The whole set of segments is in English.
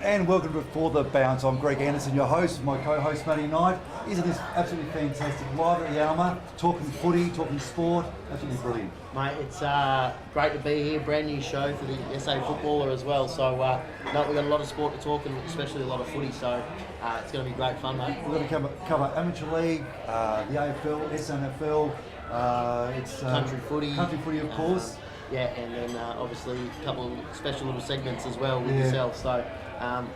And welcome to For The Bounce. I'm Greg Anderson, your host, my co-host Matty Knight. Isn't this absolutely fantastic? Live at the Alma, talking footy, talking sport, absolutely brilliant. Mate, it's great to be here, brand new show for the SA Footballer as well. So, we've got a lot of sport to talk and especially a lot of footy, so it's going to be great fun, mate. We're going to cover Amateur League, the AFL, SNFL, Country footy, of course. Yeah, and then obviously a couple of special little segments as well with yourself. So,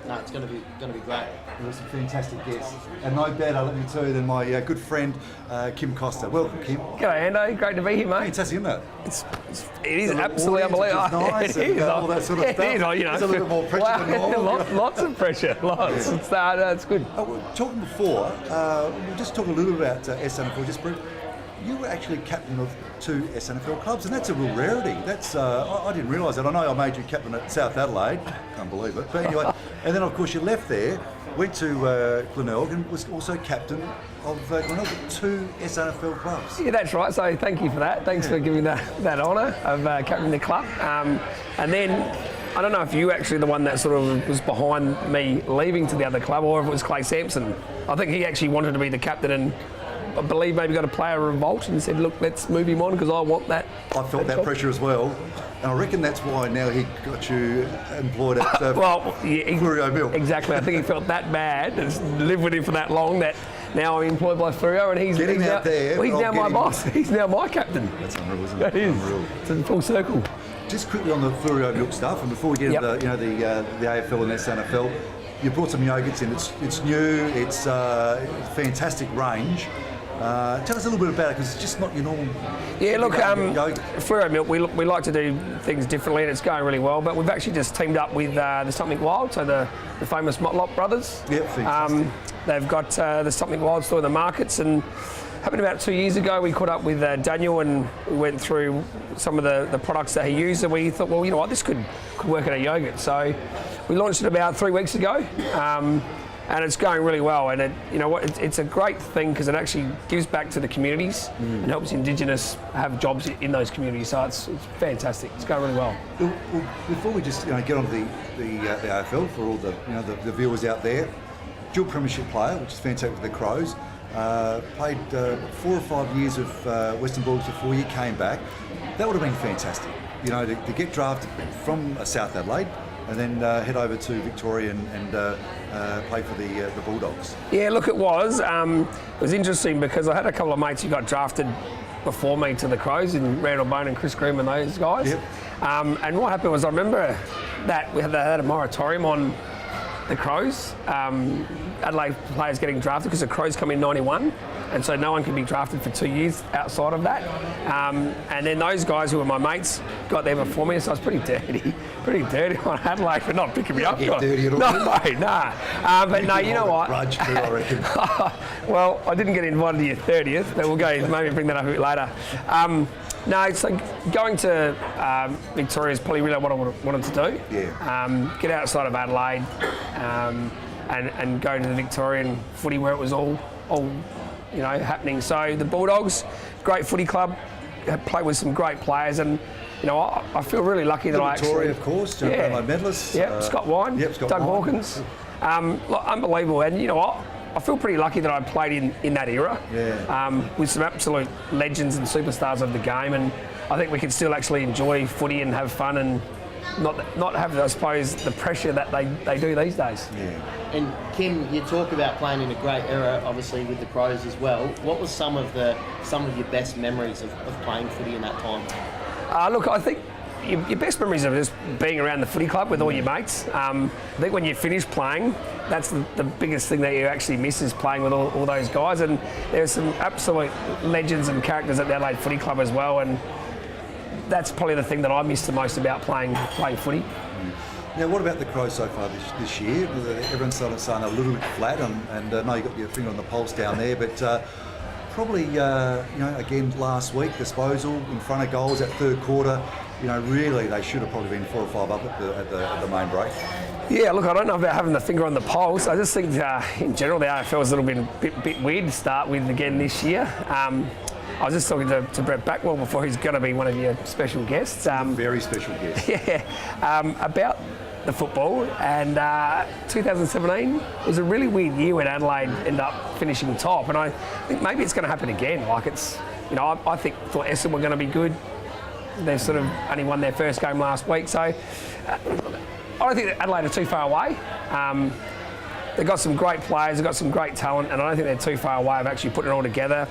it's going to be great. We've got some fantastic guests, and no better, let me tell you, than my good friend Kim Costa. Welcome, Kim. G'day, Ando. Great to be here, mate. Fantastic, isn't it? It is absolutely unbelievable. Nice, it is. All that sort of stuff. It is, you know. It's a little bit more pressure than normal. Lots of pressure. Lots. Yeah. It's good. We were talking before, we'll just talk a little bit about SNFL, just brief. You were actually captain of 2 SNFL clubs, and that's a real rarity. That's I didn't realise that. I know I made you captain at South Adelaide. Can't believe it. But anyway, and then of course you left there, went to Glenelg, and was also captain of Glenelg at 2 SNFL clubs. Yeah, that's right. So thank you for that. Thanks for giving that honour of captaining the club. And then I don't know if you actually the one that sort of was behind me leaving to the other club, or if it was Clay Sampson. I think he actually wanted to be the captain, and I believe maybe got a player revolt and said, look, let's move him on because I want that. I felt that pressure as well, and I reckon that's why now he got you employed at Fleurieu Milk. Exactly. I think he felt that bad and lived with him for that long that now I'm employed by Fleurieu, and he's now my boss. He's now my captain. That's unreal, isn't it? That is. Unreal. It's in full circle. Just quickly on the Fleurieu Milk stuff, and before we get into the AFL and SNFL, you brought some yogurts in. It's new. It's a fantastic range. Tell us a little bit about it, because it's just not your normal. Yeah, look, Fleurieu Milk, we like to do things differently, and it's going really well. But we've actually just teamed up with the Something Wild, so the famous Motlop brothers. Yep, fantastic. They've got the Something Wild store in the markets, and happened about 2 years ago. We caught up with Daniel, and we went through some of the products that he used, and we thought, well, you know what, this could work in a yogurt. So we launched it about 3 weeks ago. And it's going really well, and it's a great thing because it actually gives back to the communities and helps Indigenous have jobs in those communities. So it's fantastic. It's going really well. Well, before we just get on to the AFL for all the viewers out there, dual premiership player, which is fantastic with the Crows. Played 4 or 5 years of Western Bulldogs before you came back. That would have been fantastic. To get drafted from South Adelaide and then head over to Victoria and play for the Bulldogs. Yeah, look, it was. It was interesting because I had a couple of mates who got drafted before me to the Crows, in Randall Bone and Chris Groom and those guys. Yep. And what happened was, I remember that they had a moratorium on the Crows. Adelaide players getting drafted because the Crows come in 91, and so no one can be drafted for 2 years outside of that. And then those guys who were my mates got there before me, so I was pretty dirty on Adelaide for not picking me up. Dirty at all? No, nah. But no, you know what? Grudge too, I reckon. Well, I didn't get invited to your 30th, but we'll maybe bring that up a bit later. No, it's like going to Victoria is probably really what I wanted to do. Yeah. Get outside of Adelaide and go to the Victorian footy where it was all happening. So the Bulldogs, great footy club, played with some great players, and I feel really lucky that I Victoria, actually. of course, Yeah. medalists. Yep, Scott Wine, Scott Doug Wine. Hawkins. Unbelievable, and you know what? I feel pretty lucky that I played in that era with some absolute legends and superstars of the game, and I think we can still actually enjoy footy and have fun and not have, I suppose, the pressure that they do these days. Yeah. And Kim, you talk about playing in a great era, obviously with the Crows as well. What was some of your best memories of playing footy in that time? Look, I think your best memories are just being around the footy club with all your mates. I think when you finish playing, that's the biggest thing that you actually miss, is playing with all those guys. And there's some absolute legends and characters at the Adelaide Footy Club as well. And that's probably the thing that I miss the most about playing footy. Now, what about the Crows so far this year? Everyone's sort of saying a little bit flat, and I know you've got your finger on the pulse down there, but probably, again, last week, disposal in front of goals at third quarter. Really, they should have probably been 4 or 5 up at the main break. Yeah, look, I don't know about having the finger on the pulse. I just think, in general, the AFL is a little bit weird to start with again this year. I was just talking to Brett Backwell before, he's going to be one of your special guests. Very special guest. Yeah, about the football. And 2017 was a really weird year when Adelaide ended up finishing top. And I think maybe it's going to happen again. Like it's, you know, I thought Essendon were going to be good. They've sort of only won their first game last week, so I don't think that Adelaide are too far away. They've got some great players, they've got some great talent, and I don't think they're too far away of actually putting it all together.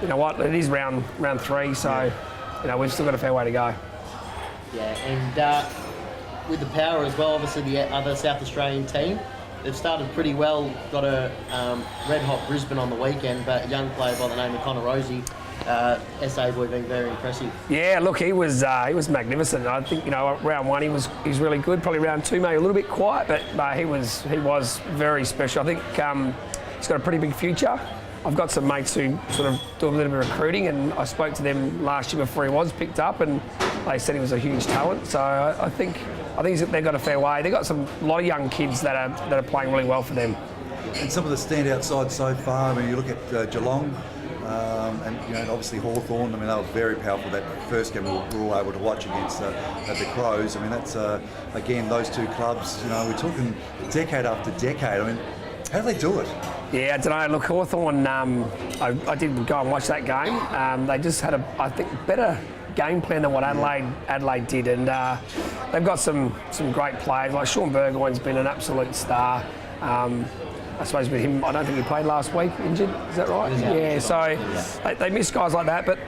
You know what? It is round 3, so you know we've still got a fair way to go. Yeah, and with the Power as well, obviously the other South Australian team, they've started pretty well. Got a red hot Brisbane on the weekend, but a young player by the name of Connor Rosie. SA boy being very impressive. Yeah, look, he was magnificent. I think round 1 he's really good. Probably round 2 maybe a little bit quiet, but he was very special. I think he's got a pretty big future. I've got some mates who sort of do a little bit of recruiting, and I spoke to them last year before he was picked up, and they said he was a huge talent. So I think they've got a fair way. They've got a lot of young kids that are playing really well for them. And some of the standout sides so far, I mean, you look at Geelong, and obviously Hawthorn. I mean, they were very powerful that first game we were all able to watch against the Crows. I mean, that's again those two clubs. We're talking decade after decade. I mean, how do they do it? Yeah, I don't know. Look, Hawthorn. I did go and watch that game. They just had I think better game plan than what Adelaide did, and they've got some great players. Like Sean Burgoyne's been an absolute star. I suppose with him, I don't think he played last week, injured, is that right? Yeah, so they miss guys like that, but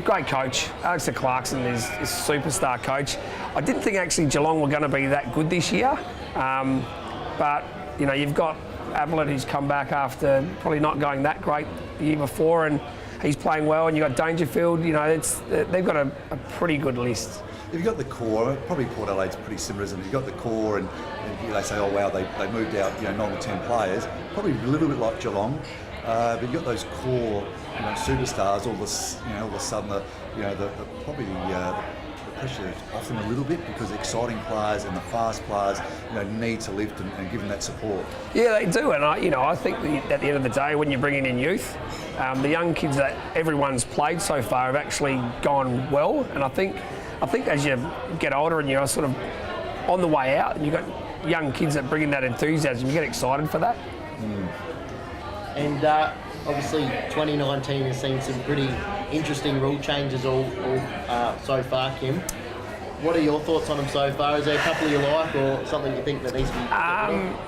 great coach. Alex Clarkson is a superstar coach. I didn't think actually Geelong were going to be that good this year, but you've got Ablett who's come back after probably not going that great the year before, and he's playing well, and you've got Dangerfield. They've got a pretty good list. If you've got the core, probably Port Adelaide's pretty similar, isn't it? You've got the core, and they say, oh wow, they moved out 9 or 10 players. Probably a little bit like Geelong, but you've got those core superstars. All of a sudden, the pressure is off them a little bit because the exciting players and the fast players need to lift and give them that support. Yeah, they do, and I think at the end of the day, when you're bringing in youth, the young kids that everyone's played so far have actually gone well, and I think as you get older and you're sort of on the way out, and you've got young kids that bring in that enthusiasm, you get excited for that. And obviously 2019 has seen some pretty interesting rule changes all so far, Kim. What are your thoughts on them so far? Is there a couple you like, or something you think that needs to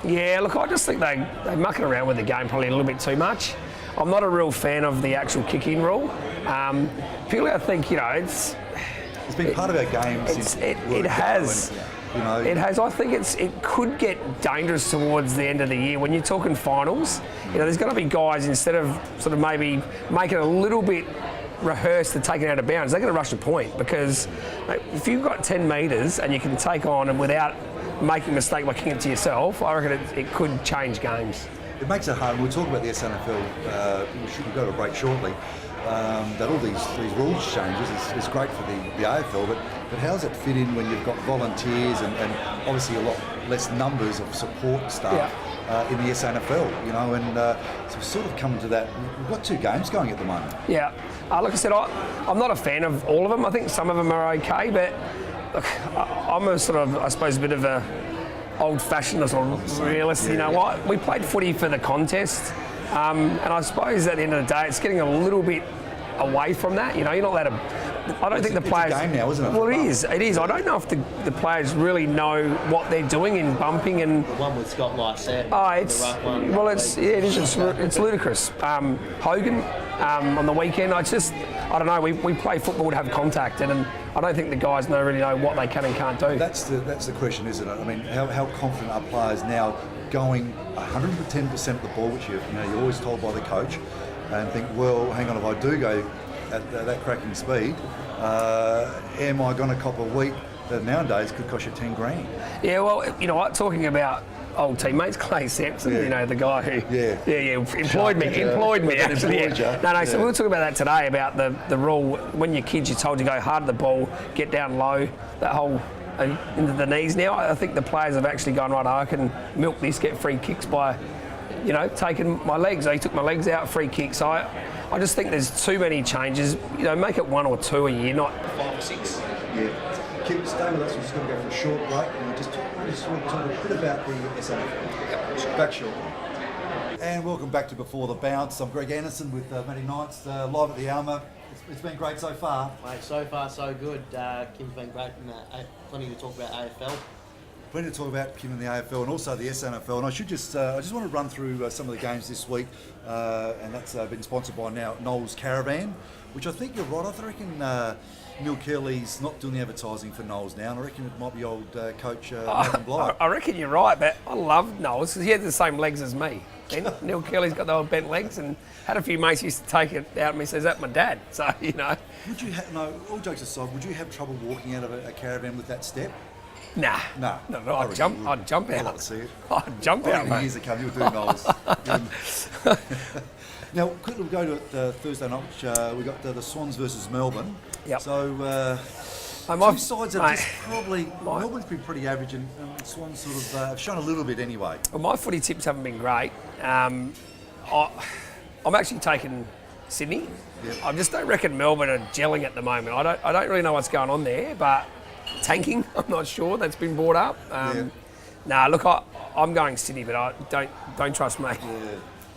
be Yeah, look, I just think they muck it around with the game probably a little bit too much. I'm not a real fan of the actual kick-in rule. Purely I think, it's been part of our game since it has. It has. I think it could get dangerous towards the end of the year when you're talking finals. There's going to be guys, instead of sort of maybe making it a little bit rehearsed and taken out of bounds, they're going to rush a point, because if you've got 10 metres and you can take on and without making a mistake by kicking it to yourself, I reckon it could change games. It makes it hard. We'll talk about the SNFL. We've got a break shortly. That all these rules changes is great for the AFL, but how does it fit in when you've got volunteers and obviously a lot less numbers of support staff in the SNFL? So we've sort of come to that. We've got 2 games going at the moment. Yeah, like I said, I'm not a fan of all of them. I think some of them are okay, but look, I'm a sort of, I suppose, a bit of a old-fashioned or realist. You know what? We played footy for the contest, and I suppose at the end of the day, it's getting a little bit away from that. You're not allowed to. I don't think the players. It's a game now, isn't it? Well, it is. It is. I don't know if the players really know what they're doing in bumping and. The one with Scott Lycett. Oh, it is. It's ludicrous. Hogan on the weekend. I don't know. We play football to have contact, and I don't think the guys really know what they can and can't do. That's the question, isn't it? I mean, how confident are players now going 110% of the ball, which you're always told by the coach, and think, well, hang on, if I do go at that cracking speed, am I going to cop a week that nowadays could cost you 10 grand? Yeah, well, you know what? Talking about old teammates, Clay Sampson, the guy who employed me actually. No, so we'll talk about that today, about the rule. When you're kids, you're told to go hard at the ball, get down low, that whole into the knees. Now I think the players have actually gone, right, I can milk this, get free kicks by taking my legs. He took my legs out, free kicks. So I just think there's too many changes. Make it 1 or 2 a year, not 5 or 6. Yeah. Stay with us. We're just going to go for a short break, and we'll just talk we just want to talk a bit about the SANFL. Back short. And welcome back to Before the Bounce. I'm Greg Anderson with Matty Knights, live at the Alma. It's been great so far. Mate, so far so good. Kim's been great and plenty to talk about AFL. Plenty to talk about Kim in the AFL and also the SNFL. And I just want to run through some of the games this week, and that's been sponsored by now Knowles Caravan, which I think you're right. I reckon Neil Kelly's not doing the advertising for Knowles now, and I reckon it might be old coach Nathan Blythe. I reckon you're right, but I love Knowles because he had the same legs as me. Neil Kelly's got the old bent legs, and had a few mates used to take it out and he says, "That's my dad." So you know. Would you all jokes aside, would you have trouble walking out of a caravan with that step? Nah. No. I'd jump I'd out. like to see it. I'd jump I out, reckon mate. years to come, you'll do Knowles. Now, quickly we'll go to Thursday night, which we got the Swans versus Melbourne. Yep. So My- two sides have mate, just probably Melbourne's been pretty average, and Swans sort of have shown a little bit anyway. Well, my footy tips haven't been great. I'm actually taking Sydney. Yep. I just don't reckon Melbourne are gelling at the moment. I don't really know what's going on there, but tanking, I'm not sure. That's been brought up. Nah, look, I'm going Sydney, but I don't trust me.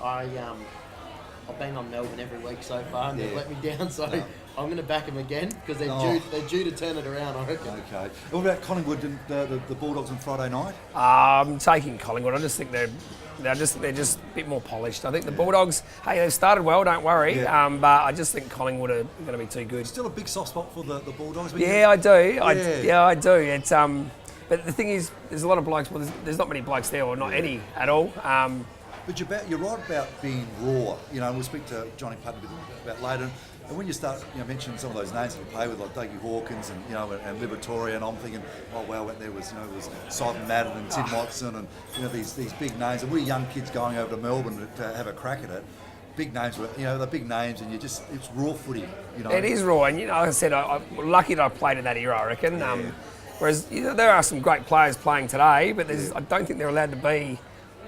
Yeah. I've been on Melbourne every week so far and they've Yeah. let me down, so I'm going to back them again because they're due to turn it around, I reckon. Okay. What about Collingwood and the Bulldogs on Friday night? I'm taking Collingwood. I just think they're just a bit more polished. I think the Bulldogs, hey, they've started well, don't worry. Yeah. But I just think Collingwood are going to be too good. Still a big soft spot for the Bulldogs. But Yeah, I do. Yeah. I do. It's but the thing is, there's a lot of blokes. Well, there's not many blokes there, or not any at all. But you're right about being raw. You know, we'll speak to Johnny Putton about later. And when you start, mentioning some of those names that you play with, like Dougie Hawkins and Liberatoria, and I'm thinking, oh wow, went there was was Simon Madden and Tim Watson, and these big names. And we're young kids going over to Melbourne to have a crack at it. Big names, they're big names, and it's raw footy. It is raw, and like I said, I'm lucky that I played in that era. I reckon. Whereas there are some great players playing today, but I don't think they're allowed to be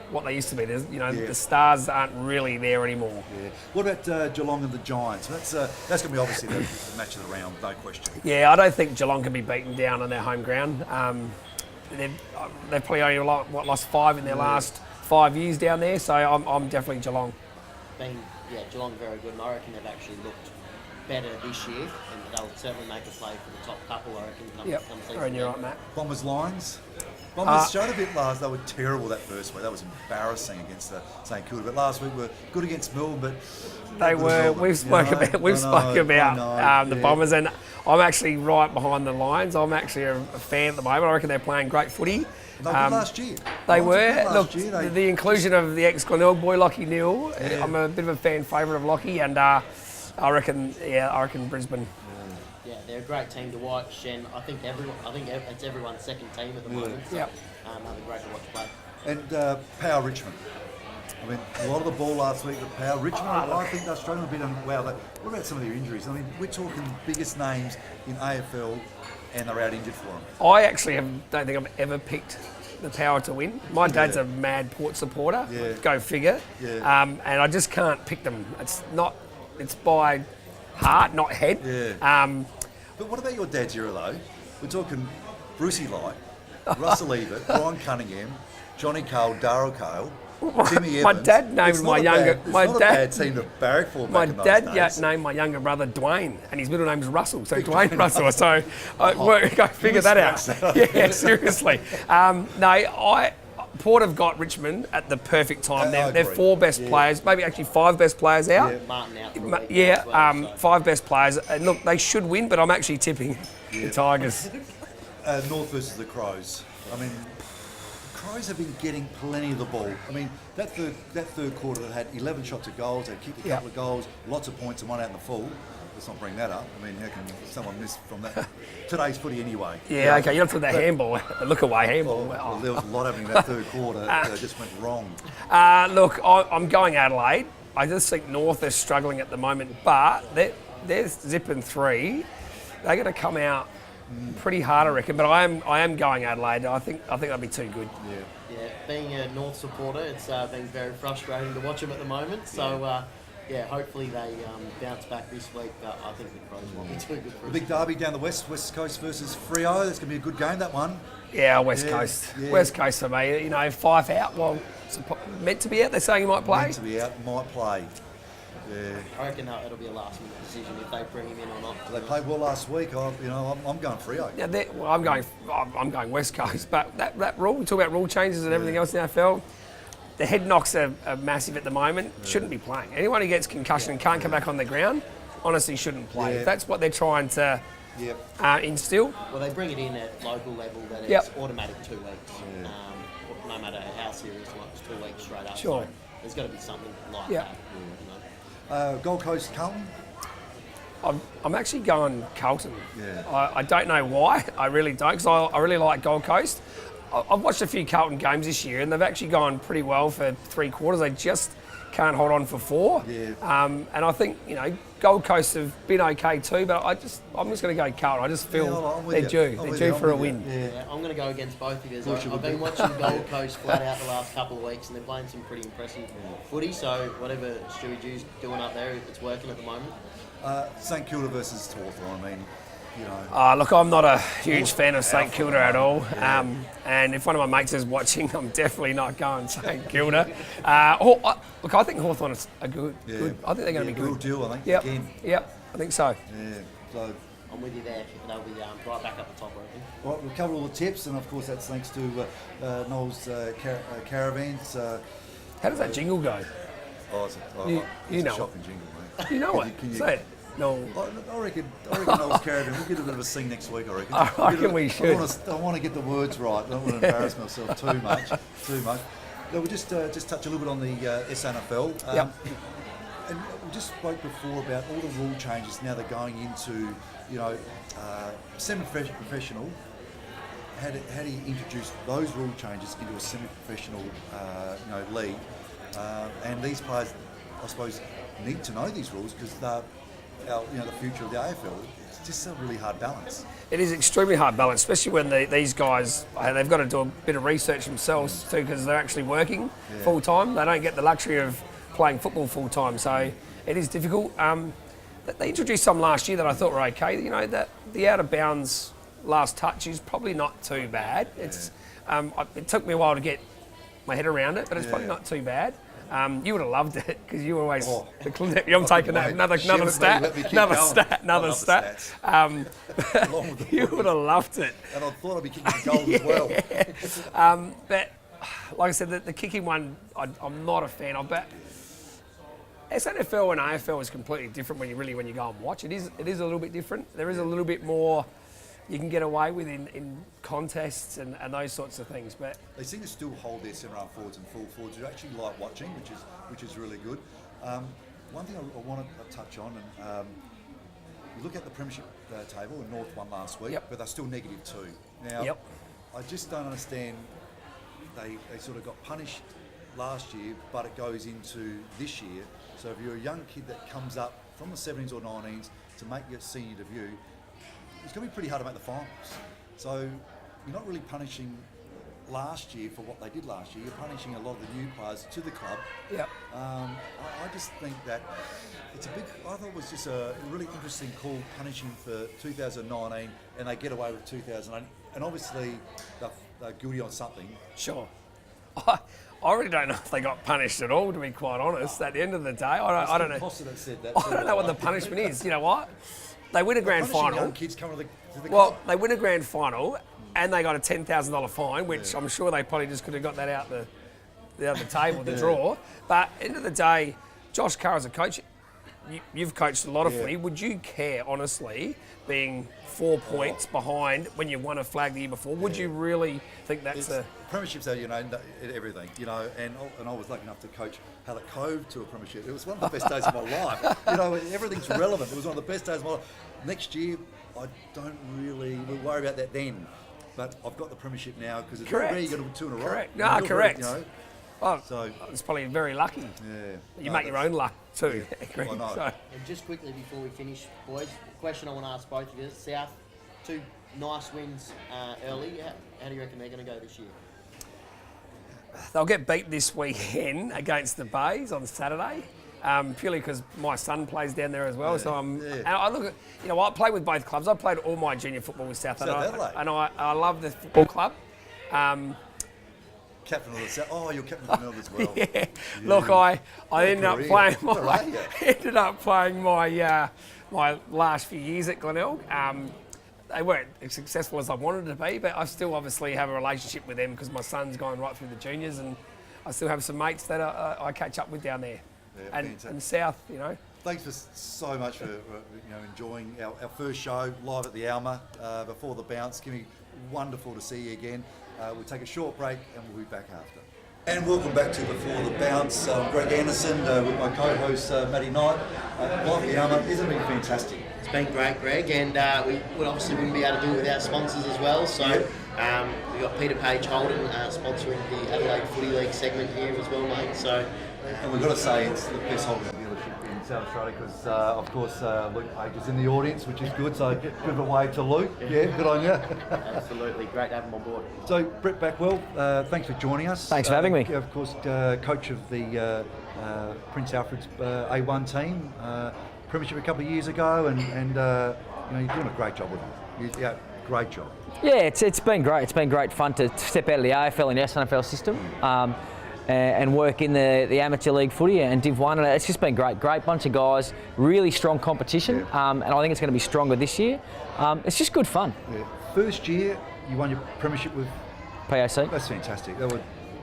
what they used to be. There's, the stars aren't really there anymore. Yeah. What about Geelong and the Giants? That's going to be obviously the match of the round, no question. Yeah, I don't think Geelong can be beaten down on their home ground. They've probably only lost 5 in their last 5 years down there, so I'm definitely Geelong. Geelong very good, and I reckon they've actually looked better this year, and they'll certainly make a play for the top couple, I reckon, come season. And you're right, Matt. Bombers Lions. Bombers showed a bit last. They were terrible that first week. That was embarrassing against St Kilda. But last week were good against Melbourne. But they were. We've spoke about the Bombers, and I'm actually right behind the Lions. I'm actually a fan at the moment. I reckon they're playing great footy. They were good last year. They Lions were. good Look, last year. the inclusion of the ex-Glenelg boy Lockie Neal. Yeah. I'm a bit of a fan favourite of Lockie, and I reckon Brisbane. Yeah, they're a great team to watch, and I think it's everyone's second team at the moment. So, Yep. they'll be great to watch play. And Power Richmond. I mean, a lot of the ball last week at Power Richmond. I think they're struggling a bit. What about some of their injuries? I mean, we're talking biggest names in AFL, and they're out injured for them. I actually don't think I've ever picked the Power to win. My dad's a mad Port supporter. Yeah. Go figure. Yeah. And I just can't pick them. It's by heart, not head. Yeah. But what about your dad's era, though? We're talking Brucey Light, Russell Ebert, Brian Cunningham, Johnny Cole, Darryl Cole, Timmy Evans. My dad named It's my not a younger. bad- it's my not dad. a bad team to barrack for My back in those dad days. named my younger brother Dwayne, and his middle name is Russell, so Dwayne Russell. So go figure that out. Yeah, seriously. Port have got Richmond at the perfect time. I They're agree. 4 best players, maybe actually 5 best players out. Yeah. Martin out for a week as well, so. 5 best players. And look, they should win, but I'm actually tipping the Tigers. North versus the Crows. I mean, Crows have been getting plenty of the ball. I mean, that third quarter they had 11 shots at goals, they kicked a couple of goals, lots of points and one out in the full. Let's not bring that up. I mean, how can someone miss from that? Today's footy anyway. Yeah, okay, you're not talking about handball, the look away handball. Well, there was a lot happening in that third quarter that just went wrong. Look, I'm going Adelaide. I just think North is struggling at the moment, but they're zipping 3. They're going to come out pretty hard, I reckon. But I am going Adelaide. I think that'll be too good. Yeah, being a North supporter, it's been very frustrating to watch them at the moment. So yeah, hopefully they bounce back this week. But I think the Crows might be too good for The us. big derby down the West Coast versus Freo. That's going to be a good game, that one. Yeah, West Yeah, Coast. yeah. West Coast for me. You know, Fife out. Well, meant to be out. They're saying he might play. Meant to be out, might play. Yeah. I reckon it'll be a last-minute decision if they bring him in or not. They played well last week. I'm going Freo. Yeah, well, I'm going West Coast, but that rule, we talk about rule changes and everything else in the AFL. The head knocks are massive at the moment. Shouldn't be playing. Anyone who gets concussion and can't come back on the ground, honestly, shouldn't play. Yeah. If that's what they're trying to Yep. instill. Well, they bring it in at local level that it's Yep. automatic 2 weeks. No matter how serious it was, 2 weeks straight up. Sure. So there's got to be something like Yep. that. You know? Gold Coast, Carlton. I'm actually going Carlton. Yeah. I don't know why. I really don't, because I really like Gold Coast. I've watched a few Carlton games this year, and they've actually gone pretty well for 3 quarters. They just can't hold on for 4. Yeah. And I think, you know, Gold Coast have been okay too, but I'm just going to go Carlton. I just feel I'm with they're you. due. I'm They're with due you. for a I'm with win. you. Yeah. Yeah, I'm going to go against both of you. course you I've would been be. watching Gold Coast flat out the last couple of weeks, and they're playing some pretty impressive footy. So whatever Stewie Jew's doing up there, it's working at the moment. St Kilda versus Hawthorn. I mean, you know. Look, I'm not a huge fan of St Kilda at all. And if one of my mates is watching, I'm definitely not going St Kilda. Look, I think Hawthorn is a good. I think they're going to be Real good. deal, I think. Yep. Again. Yep. I think so. Yeah. So. I'm with you there. They'll be right back up the top, I reckon. Right, we've covered all the tips, and of course that's thanks to Noel's Caravans. How does that jingle go? It's You a know it. shocking jingle, mate. You know Can it. you- Say it. No. I reckon Noel's Caravan. We'll get a bit of a sing next week. I reckon. I reckon we should. I want to get the words right. I don't want to embarrass myself too much. No, we'll just touch a little bit on the SNFL. Yep. And we just spoke before about all the rule changes now they're going into, you know, semi-professional. How do you introduce those rule changes into a semi-professional, league? And these players, I suppose, need to know these rules because they're, the future of the AFL. It's just a really hard balance. It is extremely hard balance, especially when these guys, they've got to do a bit of research themselves too because they're actually working full time. They don't get the luxury of playing football full time, so it is difficult. They introduced some last year that I thought were okay. You know, that the out of bounds last touch is probably not too bad. It's it took me a while to get my head around it, but it's probably not too bad. You would have loved it because you were always. I'm taking that another stat. You would have loved it. And I thought I'd be kicking goals as well. But like I said, the kicking one, I'm not a fan of. But SNFL and AFL is completely different when you go and watch. It is a little bit different. There is a little bit more you can get away with in contests and those sorts of things. But They seem to still hold their centre half forwards and full forwards who actually like watching, which is really good. One thing I want to touch on, and you look at the premiership table, and North won last week, but they're still -2. Now, I just don't understand. They sort of got punished last year, but it goes into this year. So if you're a young kid that comes up from the 17s or 19s to make your senior debut, it's going to be pretty hard to make the finals. So you're not really punishing last year for what they did last year. You're punishing a lot of the new players to the club. I just think that it's a big. I thought it was just a really interesting call, punishing for 2019, and they get away with 2008. And obviously they're guilty on something. sure. I really don't know if they got punished at all, to be quite honest. At the end of the day, I don't know. Costa that said that. I don't know what the punishment is. You know what? They win a grand Punishing final. young kids coming to the Well, club. they win a grand final and they got a $10,000 fine, which I'm sure they probably just could have got that out the other table, the draw. But end of the day, Josh Carr as a coach, you've coached a lot of footy. Would you care, honestly, being 4 points behind when you won a flag the year before? Would you really think that's Premierships are, everything, and I was lucky enough to coach Hallett Cove to a premiership. It was one of the best days of my life. Everything's relevant. It was one of the best days of my life. Next year, I don't really worry about that then, but I've got the premiership now because it's very rare you got to win 2 in a row. Correct. And I feel very, Correct. Oh, So- it's probably very lucky. Yeah. You make your own luck too. I know. So, And just quickly before we finish, boys, the question I want to ask both of you: South, 2 nice wins early. How do you reckon they're going to go this year? they'll get beat this weekend against the Bays on Saturday. purely because my son plays down there as well. So yeah. and I look at, I play with both clubs. I played all my junior football with South Adelaide. and I love the football club. Captain of the South. Oh, you're captain of the North as well. Yeah. Look, I ended up career. playing Where are you? my last few years at Glenelg. They weren't as successful as I wanted to be, but I still obviously have a relationship with them because my son's gone right through the juniors, and I still have some mates that I catch up with down there. Yeah, and South, Thanks for so much for enjoying our first show live at the Alma before the bounce. Kimmy, wonderful to see you again. We'll take a short break and we'll be back after. And welcome back to Before the Bounce. Greg Anderson with my co-host Matty Knight. Live at the Alma, isn't it fantastic? It's been great, Greg, and we obviously wouldn't be able to do it without sponsors as well. So we've got Peter Page Holden sponsoring the Adelaide Footy League segment here as well, mate. So, and we've got to say it's the best Holden dealership in South Australia because, of course, Luke Page is in the audience, which is good. So give a wave to Luke. Yeah, good on you. Absolutely, great to have him on board. So Brett Backwell, thanks for joining us. Thanks for having me. Of course, coach of the Prince Alfred's A1 team, premiership a couple of years ago, and you're doing a great job with them. Yeah, great job. Yeah, it's been great. It's been great fun to step out of the AFL and SNFL system and work in the amateur league footy and Div 1. And it's just been great. Great bunch of guys, really strong competition, and I think it's going to be stronger this year. It's just good fun. Yeah. First year, you won your premiership with PAC. That's fantastic.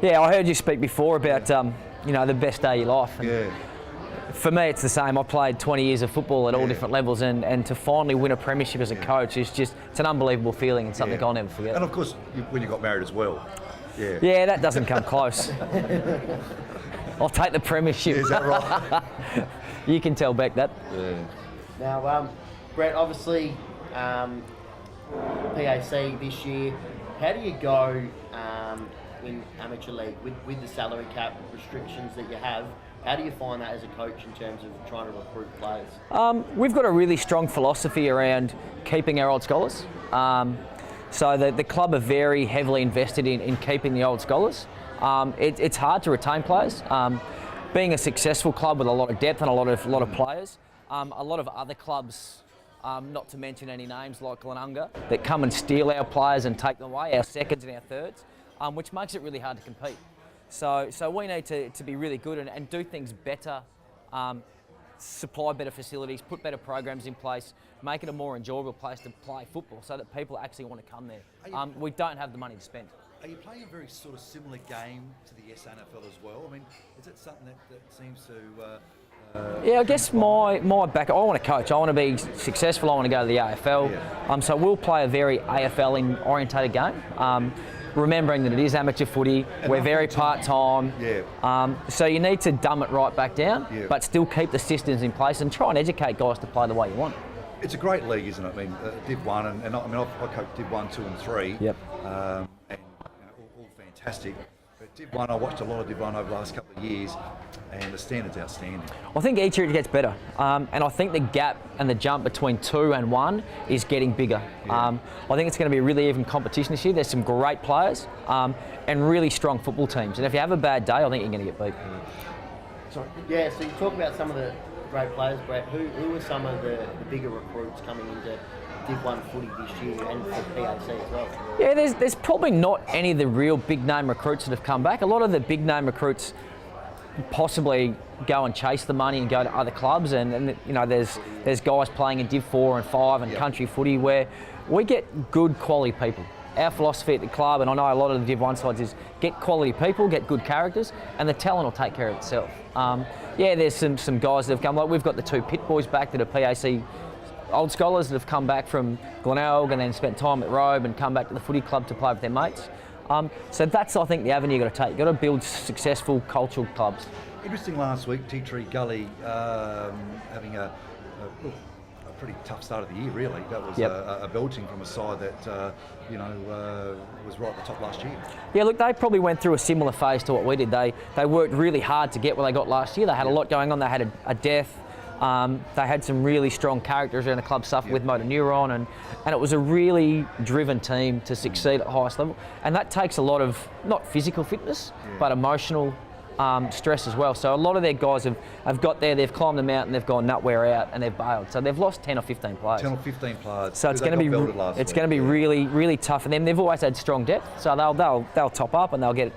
Yeah, I heard you speak before about the best day of your life. And yeah. For me, it's the same. I played 20 years of football at all different levels, and to finally win a premiership as a coach it's an unbelievable feeling and something I'll never forget. And of course, when you got married as well. Yeah. Yeah, that doesn't come close. I'll take the premiership. Is that right? You can tell Beck that. Yeah. Now, Brett, obviously, PAC this year. How do you go in amateur league with the salary cap restrictions that you have? How do you find that as a coach in terms of trying to recruit players? We've got a really strong philosophy around keeping our old scholars. So the club are very heavily invested in keeping the old scholars. It's hard to retain players. Being a successful club with a lot of depth and a lot of players, a lot of other clubs, not to mention any names like Glenunga, that come and steal our players and take them away, our seconds and our thirds, which makes it really hard to compete. So we need to be really good and do things better, supply better facilities, put better programs in place, make it a more enjoyable place to play football so that people actually want to come there. We don't have the money to spend. Are you playing a very sort of similar game to the SNFL as well? I mean, is it something that seems to... Yeah, I guess my back. I want to coach. I want to be successful. I want to go to the AFL. So we'll play a very AFL orientated game. Remembering that it is amateur footy, we're very part-time. So you need to dumb it right back down, but still keep the systems in place and try and educate guys to play the way you want. It's a great league, isn't it? I mean, Div 1, and I coached Div 1, 2 and 3. Yep. And all fantastic. But Div 1, I watched a lot of Div 1 over the last couple of years, and the standard's outstanding. I think each year it gets better, and I think the gap and the jump between 2 and 1 is getting bigger. I think it's going to be a really even competition this year. There's some great players and really strong football teams, and if you have a bad day, I think you're going to get beat. Sorry. Yeah, so you talk about some of the great players, Brett. Who are some of the bigger recruits coming into Div 1 footy this year and for PAC as well? Yeah, there's probably not any of the real big name recruits that have come back. A lot of the big name recruits possibly go and chase the money and go to other clubs, and there's guys playing in Div 4 and 5 and country footy where we get good quality people. Our philosophy at the club, and I know a lot of the Div 1 sides, is get quality people, get good characters, and the talent will take care of itself. There's some guys that have come, like we've got the 2 Pit boys back that are PAC old scholars that have come back from Glenelg and then spent time at Robe and come back to the footy club to play with their mates. So that's, I think, the avenue you've got to take. You've got to build successful cultural clubs. Interesting last week, Tea Tree Gully having a pretty tough start of the year, really. That was a belting from a side that, was right at the top last year. Yeah, look, they probably went through a similar phase to what we did. They worked really hard to get what they got last year. They had a lot going on. They had a death. They had some really strong characters around the club, suffered with motor neuron, and it was a really driven team to succeed at the highest level. And that takes a lot of, not physical fitness, but emotional stress as well. So a lot of their guys have got there, they've climbed the mountain, they've gone nut-wear out, and they've bailed. So they've lost 10 or 15 players. 10 or 15 players. So it's going to be really, really tough for them. They've always had strong depth, so they'll top up and they'll get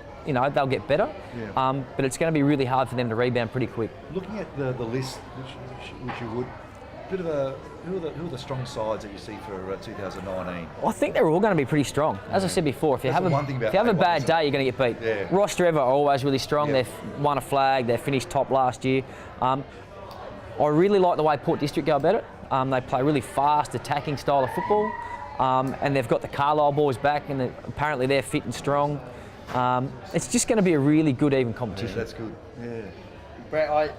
better. Yeah. But it's going to be really hard for them to rebound pretty quick. Looking at the list, which you would, who are the strong sides that you see for 2019? I think they're all going to be pretty strong. As I said before, if you have a bad day, you're going to get beat. Yeah. Ross Trevor are always really strong. Yeah. They've won a flag. They finished top last year. I really like the way Port District go about it. They play a really fast, attacking style of football, and they've got the Carlisle boys back, and apparently they're fit and strong. It's just going to be a really good, even competition. Yeah, that's good. Yeah. Brett, I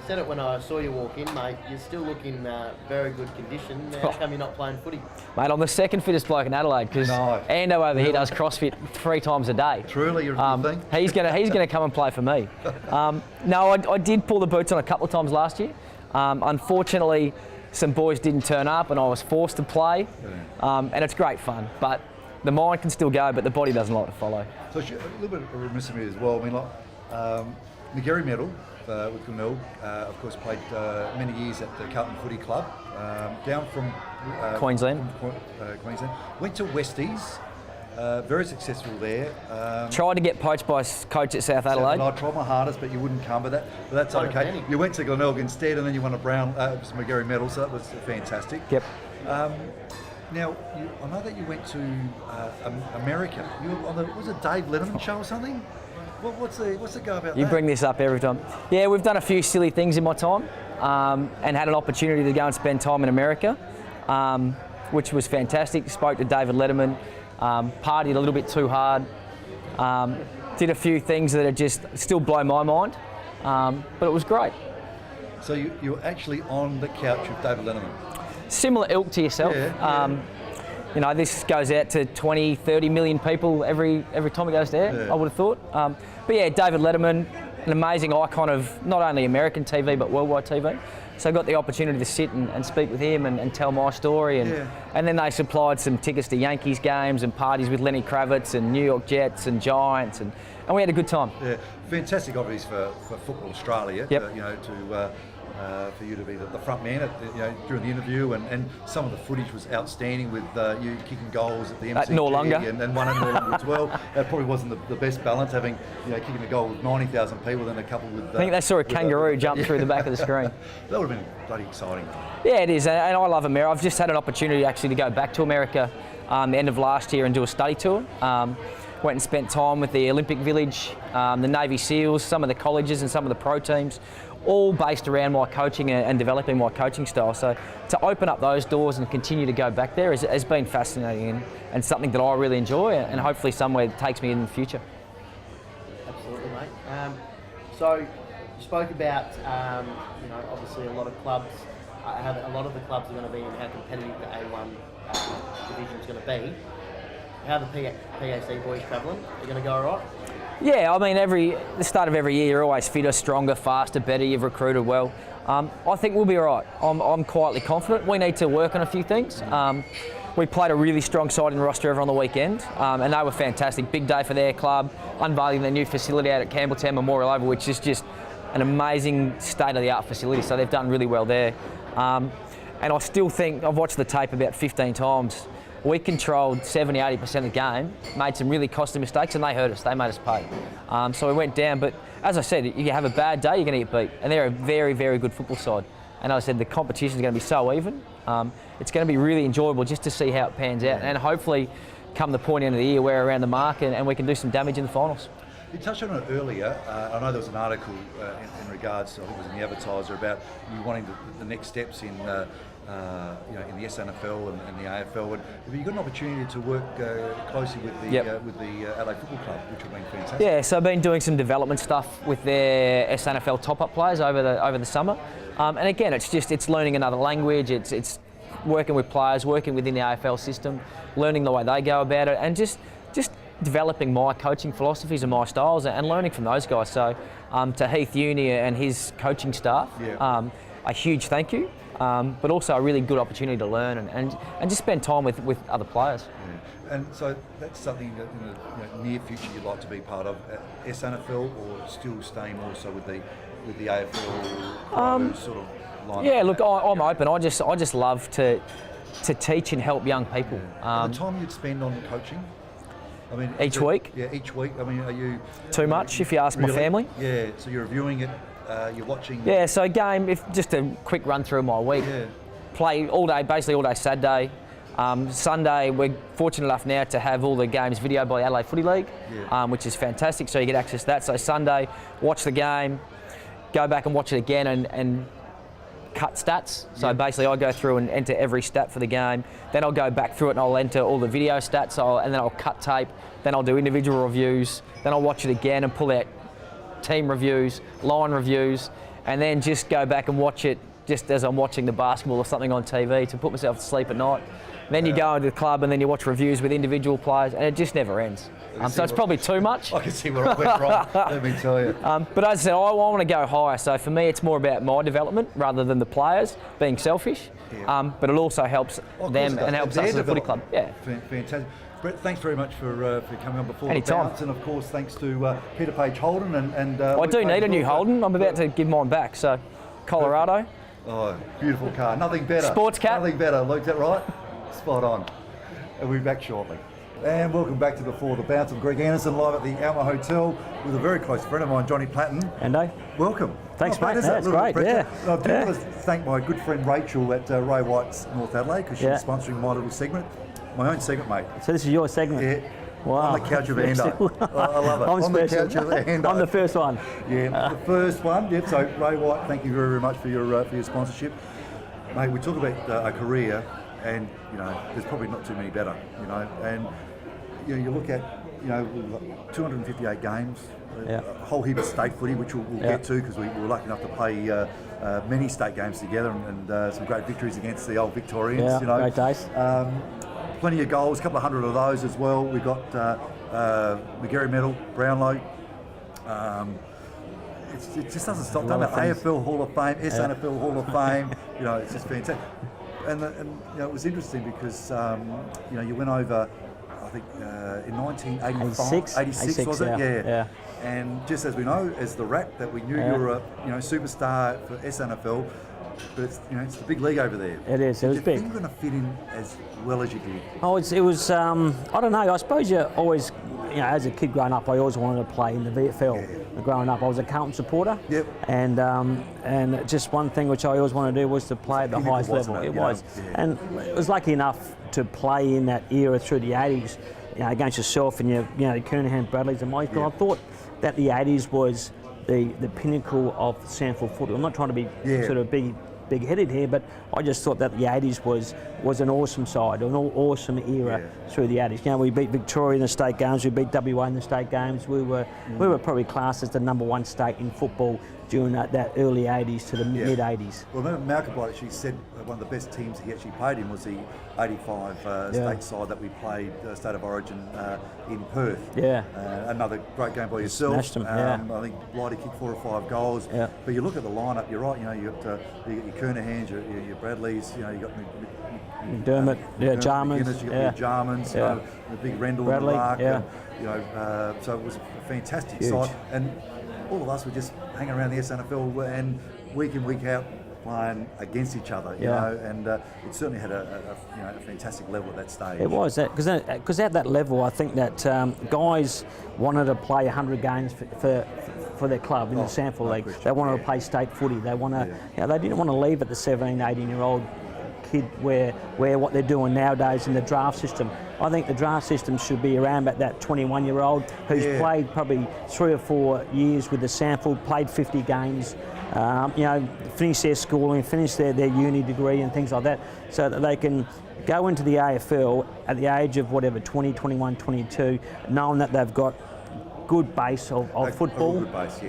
said it when I saw you walk in, mate. You're still looking very good condition. How come you're not playing footy? Mate, I'm the second fittest bloke in Adelaide because No. Ando over here does CrossFit 3 times a day. Truly, you're a good thing. He's gonna come and play for me. No, I did pull the boots on a couple of times last year. Unfortunately, some boys didn't turn up and I was forced to play. And it's great fun, but the mind can still go, but the body doesn't like to follow. So a little bit of remiss of me as well. I mean, like McGarry Medal with Glenelg, of course, played many years at the Carlton Footy Club, down from Queensland. Queensland. Went to Westies, very successful there. Tried to get poached by a coach at South Adelaide. I tried my hardest, but you wouldn't come. But that's okay. Penny. You went to Glenelg instead, and then you won a McGarry Medal, so that was fantastic. Yep. Now, I know that you went to America. You were on was it Dave Letterman show or something? What's the go about You that? bring this up every time. Yeah, we've done a few silly things in my time and had an opportunity to go and spend time in America, which was fantastic. Spoke to David Letterman, partied a little bit too hard, did a few things that are just still blow my mind, but it was great. So you were actually on the couch with David Letterman. Similar ilk to yourself. Yeah. You know, this goes out to 20, 30 million people every time it goes there, Yeah. I would have thought. But yeah, David Letterman, an amazing icon of not only American TV, but worldwide TV. So I got the opportunity to sit and speak with him and tell my story. And then they supplied some tickets to Yankees games and parties with Lenny Kravitz and New York Jets and Giants. And we had a good time. Yeah, fantastic, obviously, for Football Australia. Yep. For you to be the front man during the interview, and some of the footage was outstanding with you kicking goals at the MCG Noarlunga. and one at Noarlunga as well. That probably wasn't the best balance, having kicking a goal with 90,000 people, then a couple with. I think they saw a kangaroo jump through the back of the scrent. That would have been bloody exciting. Yeah, it is, and I love America. I've just had an opportunity actually to go back to America the end of last year and do a study tour. Went and spent time with the Olympic Village, the Navy SEALs, some of the colleges and some of the pro teams, all based around my coaching and developing my coaching style. So to open up those doors and continue to go back there has been fascinating and something that I really enjoy, and hopefully somewhere that takes me in the future. Absolutely, mate. So you spoke about, obviously a lot of clubs, a lot of the clubs are going to be and how competitive the A1 division is going to be. How are the PAC boys travelling? Are you going to go all right? Yeah, I mean, the start of every year, you're always fitter, stronger, faster, better. You've recruited well. I think we'll be all right. I'm quietly confident. We need to work on a few things. We played a really strong side in Ross Trevor on the weekend, and they were fantastic. Big day for their club, unveiling their new facility out at Campbelltown Memorial Oval, which is just an amazing state-of-the-art facility. So they've done really well there. And I still think, I've watched the tape about 15 times. We controlled 70-80% of the game, made some really costly mistakes, and they hurt us. They made us pay. So we went down. But as I said, you have a bad day, you're going to get beat. And they're a very, very good football side. And as I said, the competition is going to be so even. It's going to be really enjoyable just to see how it pans out. And hopefully, come the point end of the year, we're around the mark and we can do some damage in the finals. You touched on it earlier. I know there was an article in regards to, I think it was in the Advertiser, about you wanting the next steps in the SNFL and the AFL. Have you got an opportunity to work closely with the Adelaide Football Club, which will be fantastic? Yeah, so I've been doing some development stuff with their SNFL top-up players over the summer, and again, it's learning another language. It's working with players, working within the AFL system, learning the way they go about it, and just developing my coaching philosophies and my styles, and learning from those guys. So to Heath Uni and his coaching staff, a huge thank you. But also a really good opportunity to learn and just spend time with other players. Yeah. And so that's something that in the near future you'd like to be part of, SNFL, or still staying also with the AFL sort of line? Yeah, look, I'm open. I just love to teach and help young people. And the time you'd spend on coaching? I mean, Each week? Yeah, each week. I mean, are you Too much, if you ask my really? family. Yeah, so you're reviewing it, you're watching. Yeah, so game, if just a quick run through my week. Yeah. Play all day, basically all day Saturday. Sunday, we're fortunate enough now to have all the games videoed by the Adelaide Footy League, which is fantastic, so you get access to that. So Sunday, watch the game, go back and watch it again and cut stats. So basically I go through and enter every stat for the game. Then I'll go back through it and I'll enter all the video stats, and then I'll cut tape. Then I'll do individual reviews. Then I'll watch it again and pull out team reviews, line reviews, and then just go back and watch it just as I'm watching the basketball or something on TV to put myself to sleep at night. Then you go into the club and then you watch reviews with individual players, and it just never ends. So it's probably too much. I can see where I went wrong, let me tell you. But as I said, I want to go higher. So for me, it's more about my development rather than the players being selfish. But it also helps them and helps us as a footy club. Yeah. Fantastic. Brett, thanks very much for coming on before Anytime. the bounce, and of course thanks to Peter Page Holden and I do need a new Holden. I'm about to give mine back. So Colorado. Oh, beautiful car. Nothing better. Sports cat. Nothing better. Luke, is that right? Spot on. And we'll be back shortly. And welcome back to Before the Bounce. I'm Greg Anderson, live at the Alma Hotel with a very close friend of mine, Johnny Platten. Endo. Welcome. Thanks, Not bad, mate. is it? Yeah, it's Little great, pressure. yeah. I do want to thank my good friend Rachel at Ray White's North Adelaide, because she's Yeah. sponsoring my little segment. My own segment, mate. So this is your segment? Yeah. Wow. On the couch of Endo. I love it. I'm on special. the couch of Endo. I'm the first one. Yeah, the first one. Yep. So Ray White, thank you very, very much for your sponsorship, mate. We talk about a career, and there's probably not too many better. And you look at we've got 258 games, Yeah. a whole heap of state footy, which we'll get to, because we were lucky enough to play many state games together, and some great victories against the old Victorians. Yeah, great days. Plenty of goals, a couple of hundred of those as well. We've got McGarry Medal, Brownlow. It just doesn't stop. Done the AFL Hall of Fame, SNFL Hall of Fame. It's just fantastic. And it was interesting because you went over, I think in 1985, 86 was it? Yeah. And just as we know, as the Rat, that we knew you were a superstar for SNFL. But it's the big league over there. It is. It was Did you big. think you were going to fit in as well as you did? Oh, it was. I don't know. I suppose you always, as a kid growing up, I always wanted to play in the VFL. Growing up, I was a Carlton supporter. Yep. And just one thing which I always wanted to do was to play at the highest level. It was, and it was lucky enough to play in that era through the 80s. Against yourself and your, Kernahan, Bradleys, and Mike. But I thought that the 80s was the pinnacle of SANFL footy. I'm not trying to be sort of big-headed here, but I just thought that the 80s was an awesome side, an awesome era through the 80s. We beat Victoria in the state games, we beat WA in the state games. We were probably classed as the #1 state in football during that early 80s to the mid 80s. Well, I remember Malcolm Blight actually said one of the best teams he actually played in was the 85 state side that we played, State of Origin, in Perth. Yeah. Another great game by yourself. Smashed them, yeah. I think Blighty kicked 4 or 5 goals. Yeah. But you look at the lineup, you're right, you got your Kernahans, your Bradleys, you got McDermott, Jarmans. McGuinness, you got your Jarmans, the big Rendell Bradley, and the Mark. yeah. And, so it was a fantastic Huge. side. And all of us were just hanging around the SNFL and week in, week out, playing against each other, you know, and it certainly had a fantastic level at that stage. It was because at that level, I think that guys wanted to play 100 games for their club in the SANFL League. They wanted to play state footy. They they didn't want to leave at the 17, 18-year-old kid where what they're doing nowadays in the draft system. I think the draft system should be around about that 21-year-old who's played probably 3 or 4 years with the SANFL, played 50 games. Finish their schooling, finish their uni degree and things like that, so that they can go into the AFL at the age of whatever, 20, 21, 22, knowing that they've got good base of football. Good base,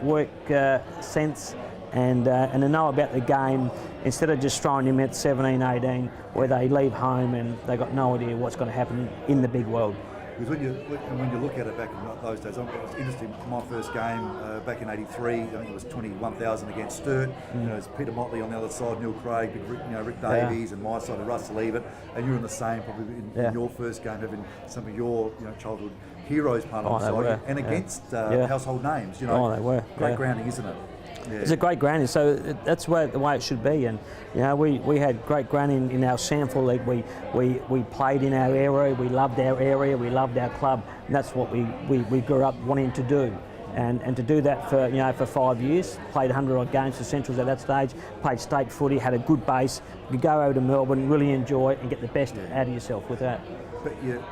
work sense, and to know about the game instead of just throwing them at 17, 18, where they leave home and they got no idea what's going to happen in the big world. Because when you look at it back in those days, it was interesting. My first game back in '83, I think it was 21,000 against Sturt. You know, it's Peter Motley on the other side, Neil Craig, Rick Davies, and my side, and Russ Leavitt, and you were in the same probably in your first game, having some of your childhood heroes playing on the side, and against household names. You know, they were great grounding, isn't it? Yeah. It's a great grounding, so that's the way it should be. And we had great grounding in our SANFL league. We played in our area. We loved our area. We loved our club, and that's what we grew up wanting to do. And to do that for 5 years, played 100 odd games for Centrals at that stage, played state footy, had a good base. You could go over to Melbourne, really enjoy it, and get the best out of yourself with that. But you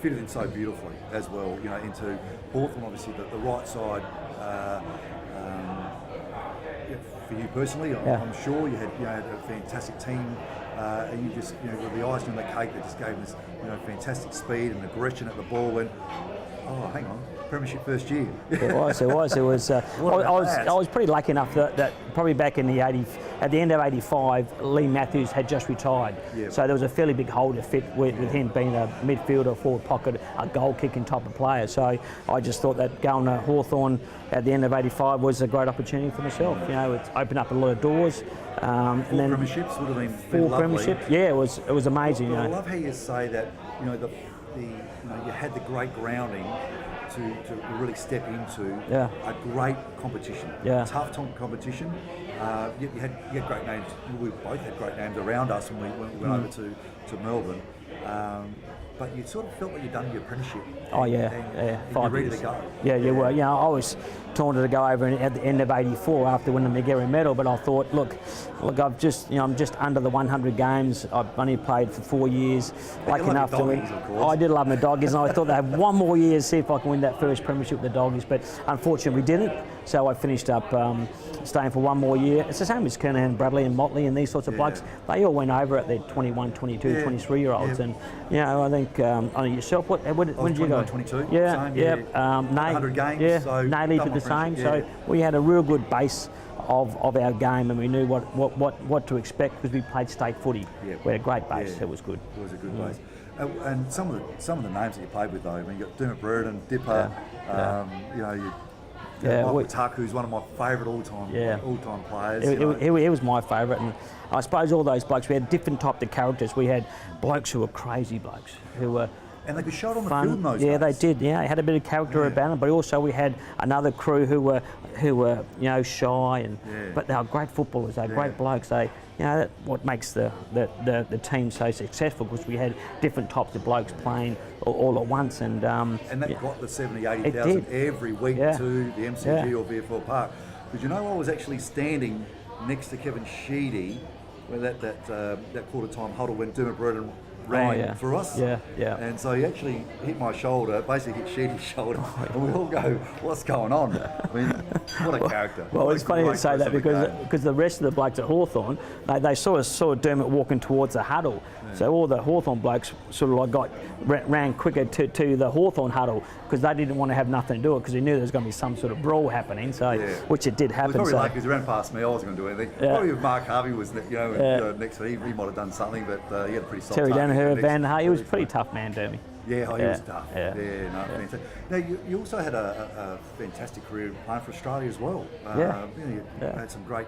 fit it in so beautifully as well. Into Hawthorn, obviously the right side. For you personally, I'm sure you had a fantastic team, and you just with the icing on the cake that just gave them this fantastic speed and aggression at the ball. And hang on, premiership first year. It was. I was pretty lucky enough that probably back in at the end of '85, Lee Matthews had just retired. Yeah. So there was a fairly big hole to fit with him being a midfielder, forward pocket, a goal kicking type of player. So I just thought that going to Hawthorn at the end of '85 was a great opportunity for myself. It's opened up a lot of doors. And then premierships would have been four lovely. premierships. Yeah, it was amazing. But I love how you say that. You had the great grounding to really step into a great competition, tough competition. You had great names. We both had great names around us when we went over to Melbourne. But you sort of felt like you'd done your apprenticeship. And 5 you're ready years. to go. Yeah, you were. I was taunted to go over at the end of '84 after winning the McGarry medal, but I thought, look, I'm just under the 100 games. I've only played for 4 years. Lucky enough to win. I did love my Doggies, and I thought they had one more year to see if I can win that first premiership with the Doggies, but unfortunately we didn't. So I finished up staying for one more year. It's the same as Kernahan, Bradley and Motley and these sorts of blokes. They all went over at their 21, 22, 23-year-olds. And, I think, yourself, when did you go? 22. Yeah, same, Nate, 100 games. So Nate did the same. So we had a real good base of our game, and we knew what to expect because we played state footy. Yeah. We had a great base. It was good. It was a good base. And some of the names that you played with, though, I mean, you got Dermot Brereton, Dipper, Michael Tuck, who's one of my favourite all-time players. He was my favourite, and I suppose all those blokes, we had different types of characters. We had blokes who were crazy blokes, who were and they could show it on the fun. field in those days. days. They did. Yeah, they had a bit of character about them, but also we had another crew who were shy, but they were great footballers. They were great blokes. That's what makes the team so successful, because we had different types of blokes playing all at once. And that got the 70, 80,000 every week to the MCG or VFL Park. Because I was actually standing next to Kevin Sheedy when that quarter time huddle when Dermot Brereton ran for us. And so he actually hit my shoulder, basically hit Sheedy's shoulder, and we all go, what's going on? I mean, what a character. Well, it's funny to say that because the rest of the blokes at Hawthorn, they saw Dermot walking towards the huddle. So all the Hawthorn blokes sort of ran quicker to the Hawthorn huddle because they didn't want to have nothing to do it because they knew there was going to be some sort of brawl happening. So which it did happen. It was probably like because he ran past me, I wasn't going to do anything. Probably if Mark Harvey was next to me, he might have done something, but he had a pretty soft Terry target. Danaher, Van Hay, he was a pretty tough man, Dermy. He was tough. Fantastic. Now, you also had a fantastic career playing for Australia as well. You had some great,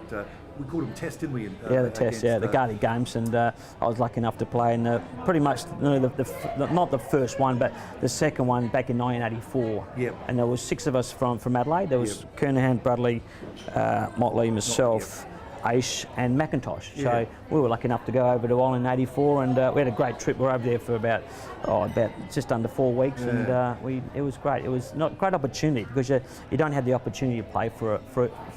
we called them tests, didn't we? The tests, the Gardy Games, and I was lucky enough to play in pretty much not the first one, but the second one back in 1984. And there was 6 of us from Adelaide. There was Kernahan, Bradley, Motley, myself, Aish and McIntosh. So we were lucky enough to go over to Ireland in '84, and we had a great trip. We were over there for about just under 4 weeks, and it was great. It was not a great opportunity because you don't have the opportunity to play for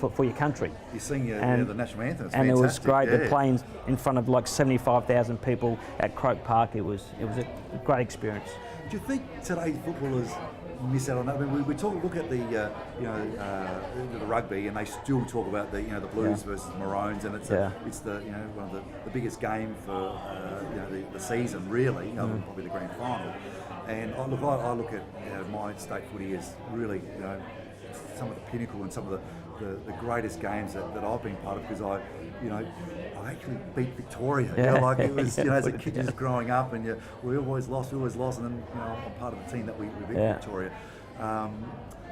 your country. You sing the national anthem. It's and fantastic. It was great to play in front of like 75,000 people at Croke Park. It was a great experience. Do you think today's footballers miss out on that? I mean, we look at the rugby, and they still talk about the Blues versus Maroons, and it's the one of the biggest game for the season, really, other than probably the grand final. And I look at my state footy as really some of the pinnacle and some of the greatest games that I've been part of, because I actually beat Victoria. You know, like it was, as a kid just growing up, and we always lost, and then I'm part of the team that we beat Victoria.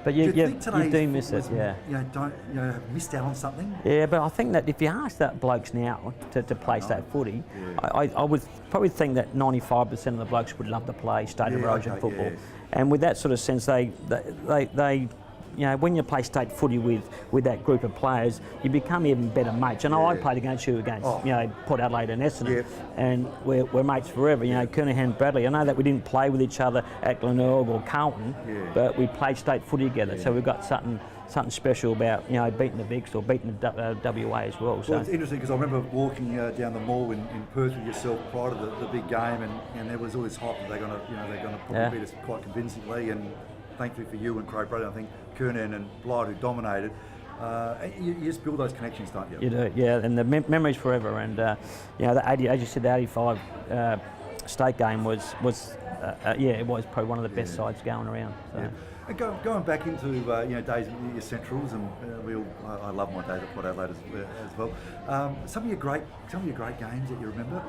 But do you you think today's do miss it, footballers, have missed out on something? Yeah, but I think that if you ask that blokes now to play state footy, I would probably think that 95% of the blokes would love to play state erosion football. Yeah. And with that sort of sense, they when you play state footy with that group of players, you become even better mates. And I played against you Port Adelaide and Essendon, and we're mates forever. Kernahan, Bradley. I know that we didn't play with each other at Glenorg or Carlton, but we played state footy together. So we've got something special about beating the Vics or beating the WA as well. So Well, it's interesting because I remember walking down the mall in Perth with yourself prior to the big game, and there was all this hype that they're going to probably beat us quite convincingly. And thankfully for you and Craig Bradley, I think Kernan and Blyde, who dominated, you just build those connections, don't you? You do, yeah, and the memories forever. And the 80, as you said, the 85 state game was it was probably one of the best sides going around. So. Yeah. And going back into days with your Centrals, and I love my days at Port Adelaide as well. Some of your great games that you remember.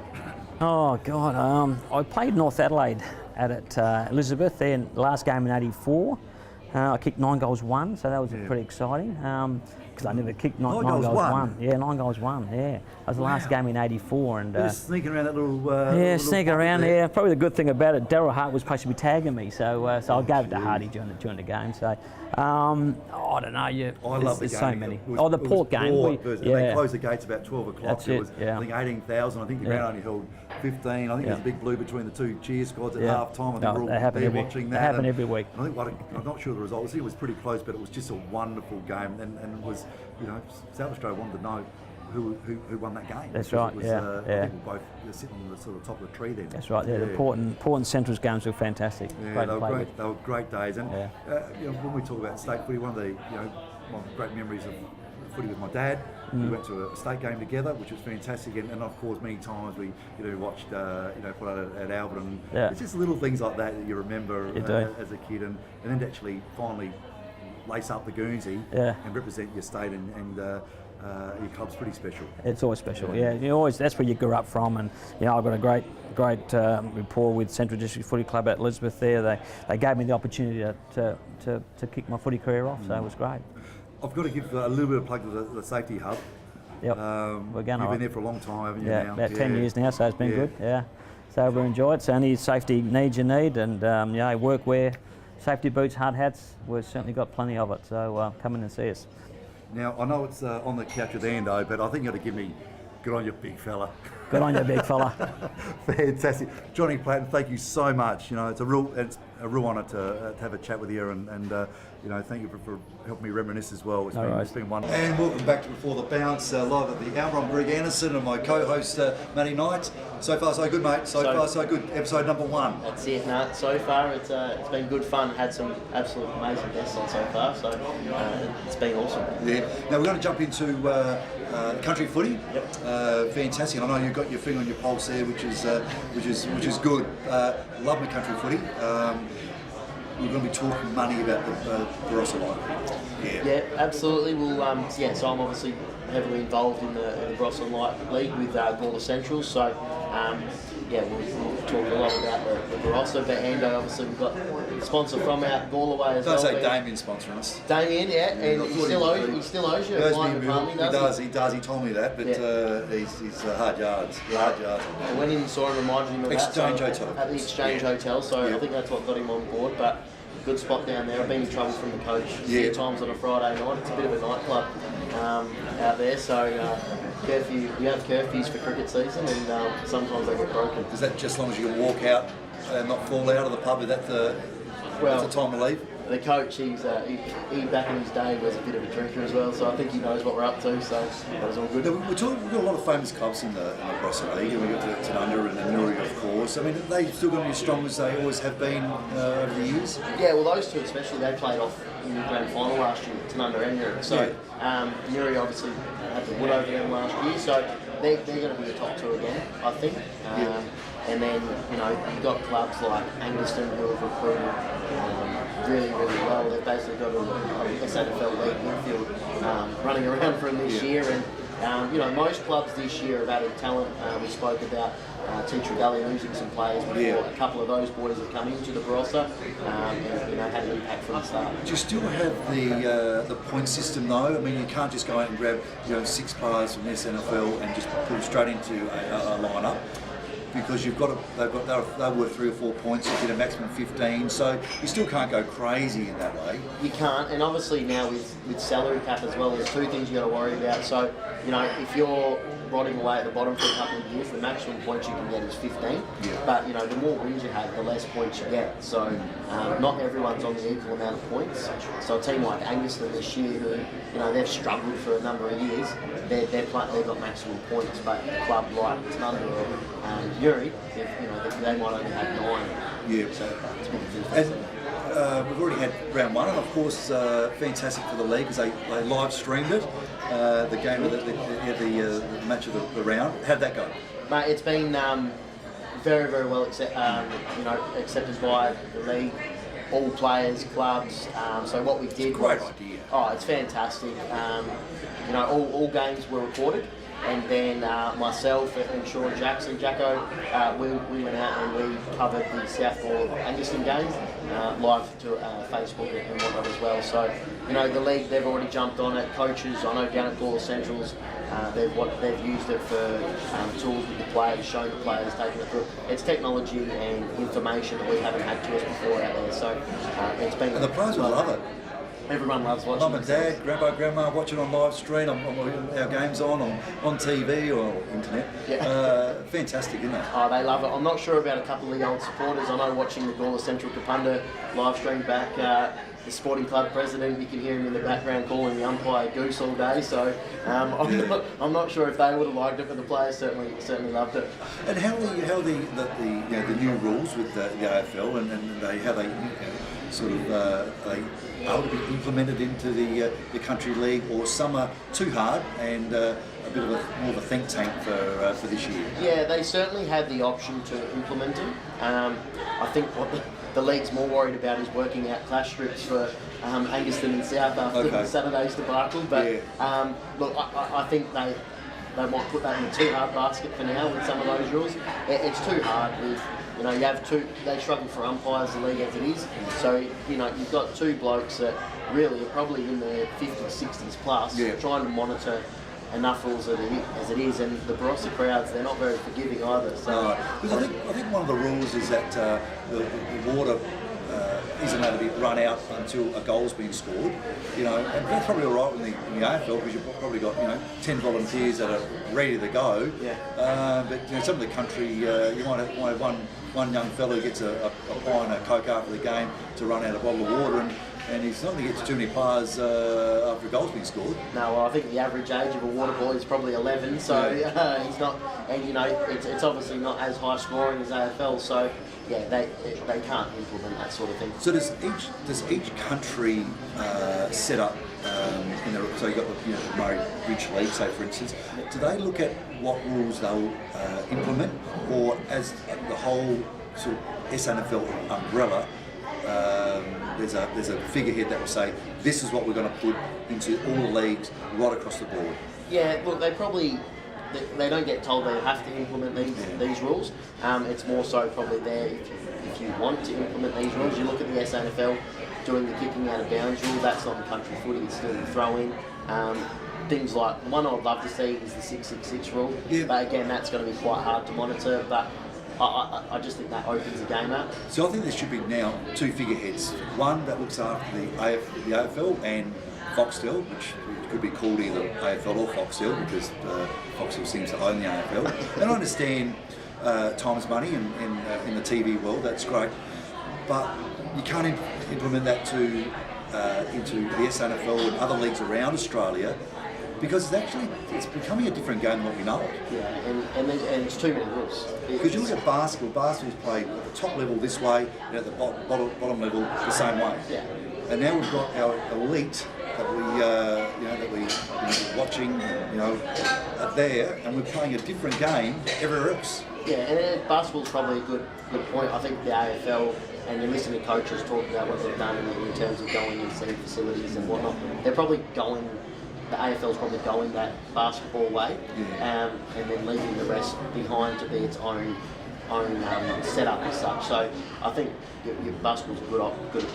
Oh God, I played North Adelaide at Elizabeth. Then last game in '84, I kicked 9 goals 1, so that was pretty exciting. Because I never kicked 9 goals 1. Yeah, 9 goals 1. Yeah, that was the last game in '84, and just sneaking around that little. sneaking around there. Yeah, probably the good thing about it, Daryl Hart was supposed to be tagging me, so I gave it to Hardy during the game. So I don't know. I love the game. So many. The Port game. They closed the gates about 12 o'clock. That's it it. was, I think 18,000. I think the ground only held 15. I think there was a big blue between the two cheer squads at half time. I think we're all there watching that. They happen every week. I think I'm not sure the result. I think it was pretty close, but it was just a wonderful game, and it was South Australia wanted to know who won that game. That's right. I think we're both sitting on the sort of top of the tree then. That's right. Yeah, the Port and Central's games were fantastic. Yeah, they were great days. And when we talk about state footy, one of the my great memories of footy with my dad. We went to a state game together, which was fantastic, and of course many times we watched Port at Albion. It's just little things like that you remember as a kid, and then to actually finally lace up the Guernsey and represent your state and your club's pretty special. It's always special, yeah. That's where you grew up from, and I've got a great rapport with Central District Footy Club at Elizabeth. There, they gave me the opportunity to kick my footy career off, so it was great. I've got to give a little bit of plug to the safety hub. Yep, we're going. You've been there for a long time, haven't you? Now? About 10 years now, so it's been good. Yeah, so we enjoy it. So any safety needs you need, and workwear, safety boots, hard hats. We've certainly got plenty of it. So come in and see us. Now, I know it's on the couch with Ando, but I think you've got to give me good on you, big fella. Good on you, big fella. Fantastic. Johnny Platten, thank you so much. It's a real honour to have a chat with you, and thank you for helping me reminisce as well. It's been wonderful. And welcome back to Before the Bounce, live at the Albion. Greg Anderson and my co-host Matty Knight. So far, so good, mate. So far, so good. Episode number 1. That's it, Nat. So far, it's been good fun. Had some absolute amazing guests on so far, so it's been awesome. Yeah. Now we're going to jump into country footy. Yep. Fantastic. I know you've got your finger on your pulse there, which is good. Love my country footy. We're going to be talking money about the Barossa Light. Yeah, absolutely. Well, so I'm obviously heavily involved in the Barossa Light League with Gawler Central. So, we'll talk a lot about the Barossa. But Ando, obviously, we've got a sponsor from out Galway as well. Don't say Damien's sponsoring us. Damien, and he still owes you a client with Harley, He does. He told me that, but he's hard yards. Hard yards. I went in and saw him, reminded him of Exchange Hotel. At the Exchange Hotel, so I think that's what got him on board. But good spot down there. I've been in trouble from the coach a few times on a Friday night. It's a bit of a nightclub out there, so curfew. We have curfews for cricket season, and sometimes they get broken. Is that just as long as you can walk out and not fall out of the pub? Is that the time to leave? The coach, he back in his day was a bit of a drinker as well, so I think he knows what we're up to, so that was all good. We've got a lot of famous clubs in the Barossa League. We've got Tanunda and Nuri, of course. I mean, are they still going to be as strong as they always have been over the years? Yeah, well, those two especially, they played off in the grand final last year, Tanunda and Nuri. So Nuri obviously had the wood over them last year, so they're going to be the top two again, I think. And then, you've got clubs like Angaston who have recruited really, really well. They've basically got a SANFL league midfield running around for them this year, and most clubs this year have added talent. We spoke about Teacher Gully losing some players before. Yeah. A couple of those boys have come into the Barossa and had an impact from the start. Do you still have the point system though? I mean, you can't just go out and grab 6 players from the SNFL and just put them straight into a lineup, because they're worth 3 or 4 points. You get a maximum 15, so you still can't go crazy in that way. You can't, and obviously now with salary cap as well, there's 2 things you got to worry about. So, if you're rotting away at the bottom for a couple of years, the maximum points you can get is 15. Yeah. But the more wins you have, the less points you get. So not everyone's on the equal amount of points. So a team like Anguston this year, who they've struggled for a number of years, they've got maximum points. But a club like Tanunda or Yuri, they might only have 9. Yeah. So it's a bit of a And difference. we've already had round 1, and of course, fantastic for the league because they live streamed it. The game of the match of the round. How'd that go? Mate, it's been very, very well accepted by the league, all players, clubs. So what we did Great was, idea. Oh, it's fantastic. All games were recorded, and then myself and Sean Jackson, Jacko, we went out and we covered the Southall Anguston games live to Facebook and whatnot as well. So, the league, they've already jumped on it. Coaches, I know down at Gawler Centrals, they've used it for tools with the players, showing the players, taking it through. It's technology and information that we haven't had to us before out there. So it's been. And the players will love it. Everyone loves watching. Mum and Dad, Grandma, watch it on live stream. Our games on TV or internet. Yeah. Fantastic, isn't it? Oh, they love it. I'm not sure about a couple of the old supporters. I know watching the Gawler Central Kapunda live stream back, the sporting club president, you can hear him in the background calling the umpire goose all day. So I'm not sure if they would have liked it, but the players certainly loved it. And how the new rules with the AFL and how they sort of they able to be implemented into the country league, or some are too hard and a bit of more of a think tank for this year? Yeah, they certainly had the option to implement them. I think what the league's more worried about is working out clash strips for Anguston and South after the Saturday's debacle. But look, I think they might put that in the too hard basket for now with some of those rules. It's too hard with. You have they struggle for umpires, the league as it is. So, you've got 2 blokes that really are probably in their 50s, 60s plus, trying to monitor enough rules as it is. And the Barossa crowds, they're not very forgiving either. So, because I think one of the rules is that the water isn't allowed to be run out until a goal's been scored. And that's probably all right in the AFL because you've probably got 10 volunteers that are ready to go. Yeah. But some of the country, you might have one young fellow who gets a pie and a Coke after the game to run out a bottle of water, and he's not going to get too many players after a goal's been scored. No, well, I think the average age of a water boy is probably 11, so he's not, and it's obviously not as high scoring as AFL, so yeah, they can't implement that sort of thing. So does each country set up so you've got the Murray Ridge League, say for instance, do they look at what rules they'll implement, or as the whole sort of SNFL umbrella, there's a figurehead that will say this is what we're going to put into all the leagues right across the board? Yeah, look, they don't get told they have to implement these rules. It's more so probably there if you want to implement these rules. You look at the SNFL doing the kicking out of bounds rule. That's not in country footy. It's still the throw-in. Things like one I'd love to see is the 666 rule. Yeah. But again, that's going to be quite hard to monitor. But I just think that opens the game up. So I think there should be now 2 figureheads. One that looks after the AFL and Foxtel, which could be called either AFL or Foxtel because Foxtel seems to own the AFL. And I understand time is money in the TV world, that's great. But you can't implement that into the SNFL and other leagues around Australia, because it's becoming a different game than what we know it. Yeah, and it's too many rules. Because you look at basketball is played at the top level this way, and at the bottom level the same way. Yeah. And now we've got our elite that we're watching, there, and we're playing a different game everywhere else. Yeah, and basketball's probably a good point. I think the AFL, and you listen to coaches talk about what they've done in terms of going and setting facilities and whatnot. They're probably going. The AFL's probably going that basketball way, and then leaving the rest behind to be its own setup as such. So I think your basketball's a good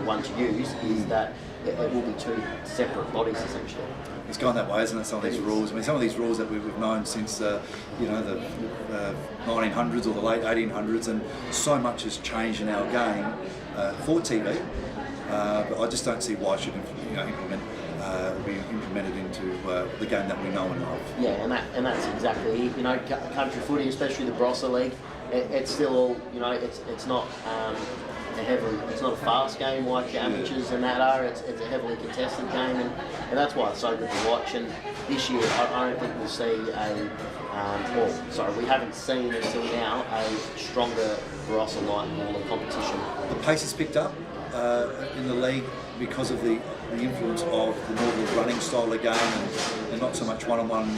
one to use. Is that it will be two separate bodies essentially. It's gone that way, isn't it? Some of these rules. I mean, some of these rules that we've known since the 1900s or the late 1800s, and so much has changed in our game for TV. But I just don't see why it should be implemented into the game that we know and love. Yeah, and that's exactly it. Country footy, especially the Barossa League, it's still all it's not. It's not a fast game like the amateurs and that are. It's a heavily contested game, and that's why it's so good to watch. And this year, I don't think we'll see we haven't seen until now a stronger Barossa light ball competition. The pace has picked up in the league because of the influence of the more the running style of game and not so much one-on-one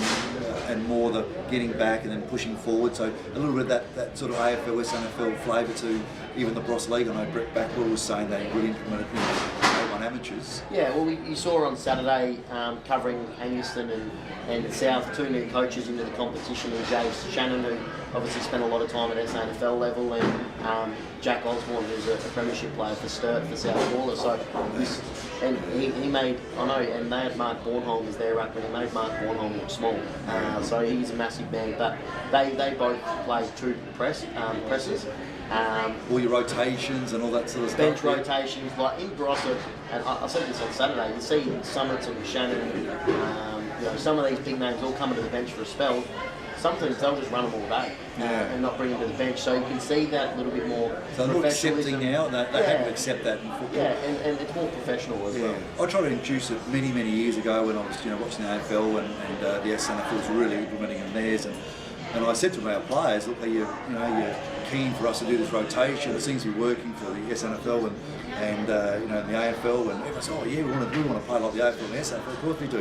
and more the getting back and then pushing forward. So a little bit of that sort of AFL, SNFL flavour to even the Barossa League. I know Brett Backwell was saying that he would implement it in A1 amateurs. Yeah, well, you saw on Saturday covering Angaston and South, two new coaches into the competition, and James Shannon, who obviously spent a lot of time at SNFL level, and Jack Osborne, who's a premiership player for Sturt for South Gawler. So he made, I know, and they had Mark Bornholm as their ruckman, and made Mark Bornholm look small. So he's a massive man, but they both play true presses. All your rotations and all that sort of stuff. Bench rotations, like in Barossa, and I said this on Saturday, you see Somerton, Shannon, some of these big names all coming to the bench for a spell. Sometimes they'll just run them all day and not bring them to the bench. So you can see that little bit more. So they're accepting now, and they have to accept that in football. Yeah, and it's more professional as well. I tried to introduce it many years ago when I was watching the AFL and the SNFL was really implementing in theirs. And I said to our players, look, you're keen for us to do this rotation. It seems to be working for the SNFL and the AFL. And everyone said, oh yeah, we want to play like the AFL and the SNFL. Of course we do,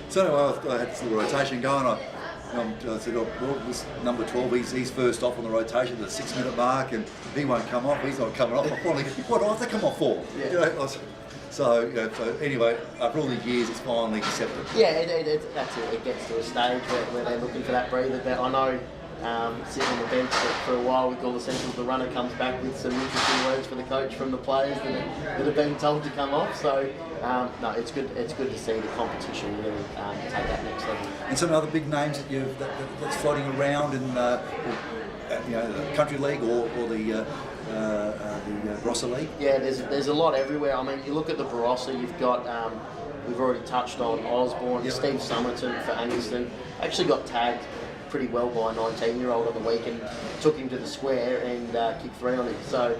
So anyway, I had this little rotation going. I said, well, this number 12, he's first off on the rotation at the 6 minute mark, and he won't come off. He's not coming off. I finally, what do I have to come off for? Yeah. So anyway, after all these years, it's finally accepted. Yeah, that's it. It gets to a stage where they're looking for that breather. But I know sitting on the bench for a while with all the Essentials, the runner comes back with some interesting words for the coach from the players that have been told to come off. So no, it's good. It's good to see the competition really take that next level. And some other big names that's floating around in the country league or the Barossa League. Yeah, there's a lot everywhere. I mean, you look at the Barossa, you've got we've already touched on Osborne, Steve Somerton for Angaston. Actually got tagged pretty well by a 19-year-old on the weekend, took him to the square and kicked 3 on him. So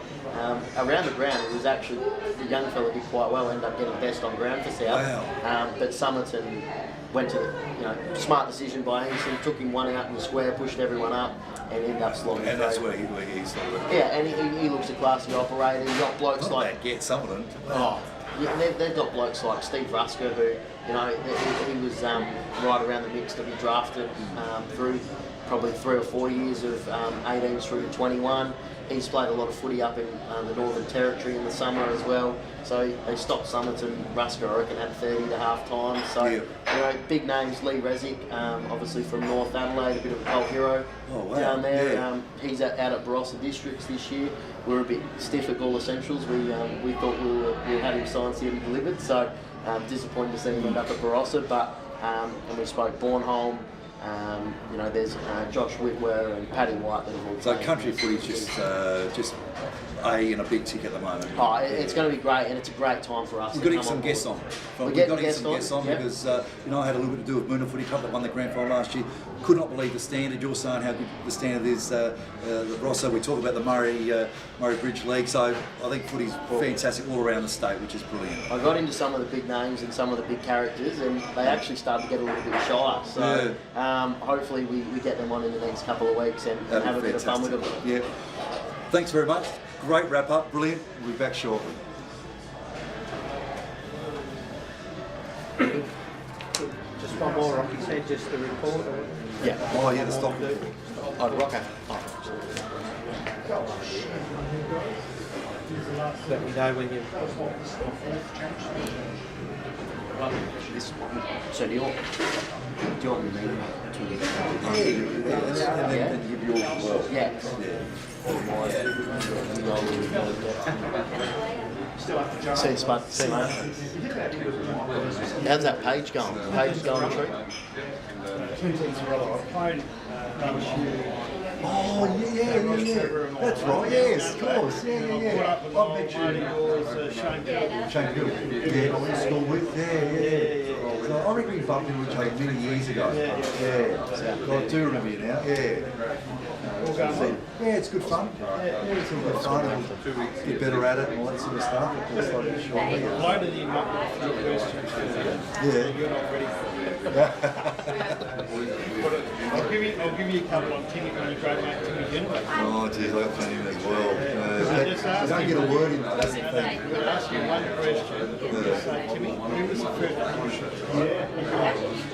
around the ground, it was actually, the young fella did quite well, ended up getting best on ground for South. Wow. But Somerton went to smart decision by Angaston, took him 1 out in the square, pushed everyone up, and ended up slogging And through. that's where he started. Yeah, and he looks a classy operator. You've got blokes Not like... that get Somerton. Oh, yeah, they've got blokes like Steve Rusker, who, he was right around the mix to be drafted through probably 3 or 4 years of 18s through to 21. He's played a lot of footy up in the Northern Territory in the summer as well. So they stopped Somerton. Rusker, I reckon, had 30 to half time. So, big names. Lee Resick, obviously from North Adelaide, a bit of a cult hero down there. Yeah. He's out at Barossa Districts this year. We're a bit stiff at Gawler Essentials. We thought we had him signed, sealed and delivered. So disappointed to see him end up at Barossa. But and we spoke Bornholm. There's Josh Whitwer and Paddy White that have all So played. country footy's just in a big tick at the moment. Oh, it's going to be great, and it's a great time for us. We've got to get some guests on. We've got to get some guests on because I had a little bit to do with Moona Footy Club that won the grand final last year. Could not believe the standard. You're saying how good the standard is. The Barossa. We talk about the Murray Bridge League. So I think footy's fantastic all around the state, which is brilliant. I got into some of the big names and some of the big characters, and they actually started to get a little bit shy. So hopefully we get them on in the next couple of weeks and have a bit of fun with them. Yeah. Thanks very much. Great wrap up. Brilliant. We'll be back shortly. Just one more, Rocky said, just the report. Yeah. Oh yeah, the stock. Oh, Rocco. Oh. Let me know when you. This, so do you want me to And then give your well. Yeah. See, Spud. See, mate. How's that page going? Page is going true? Oh yeah. That's right. Yes, of course. Yeah. I bet you. Shane Gill. Yeah, I went to school with. Yeah. So I reckon we bumped into each other many years ago. Yeah. I do remember you now. Yeah. Yeah, it's good fun. Yeah, it's all good fun. And we'll get better at it and all that sort of stuff. It's like shortly. Loaded him up with a few questions. Yeah. You're not ready. I'll give you a couple on Timmy, my great mate Timmy Ginway. Oh, geez, I got plenty of them as well. You don't get a word in though, that's the thing. I'm going to ask you one question. Just say, Timmy, who was the first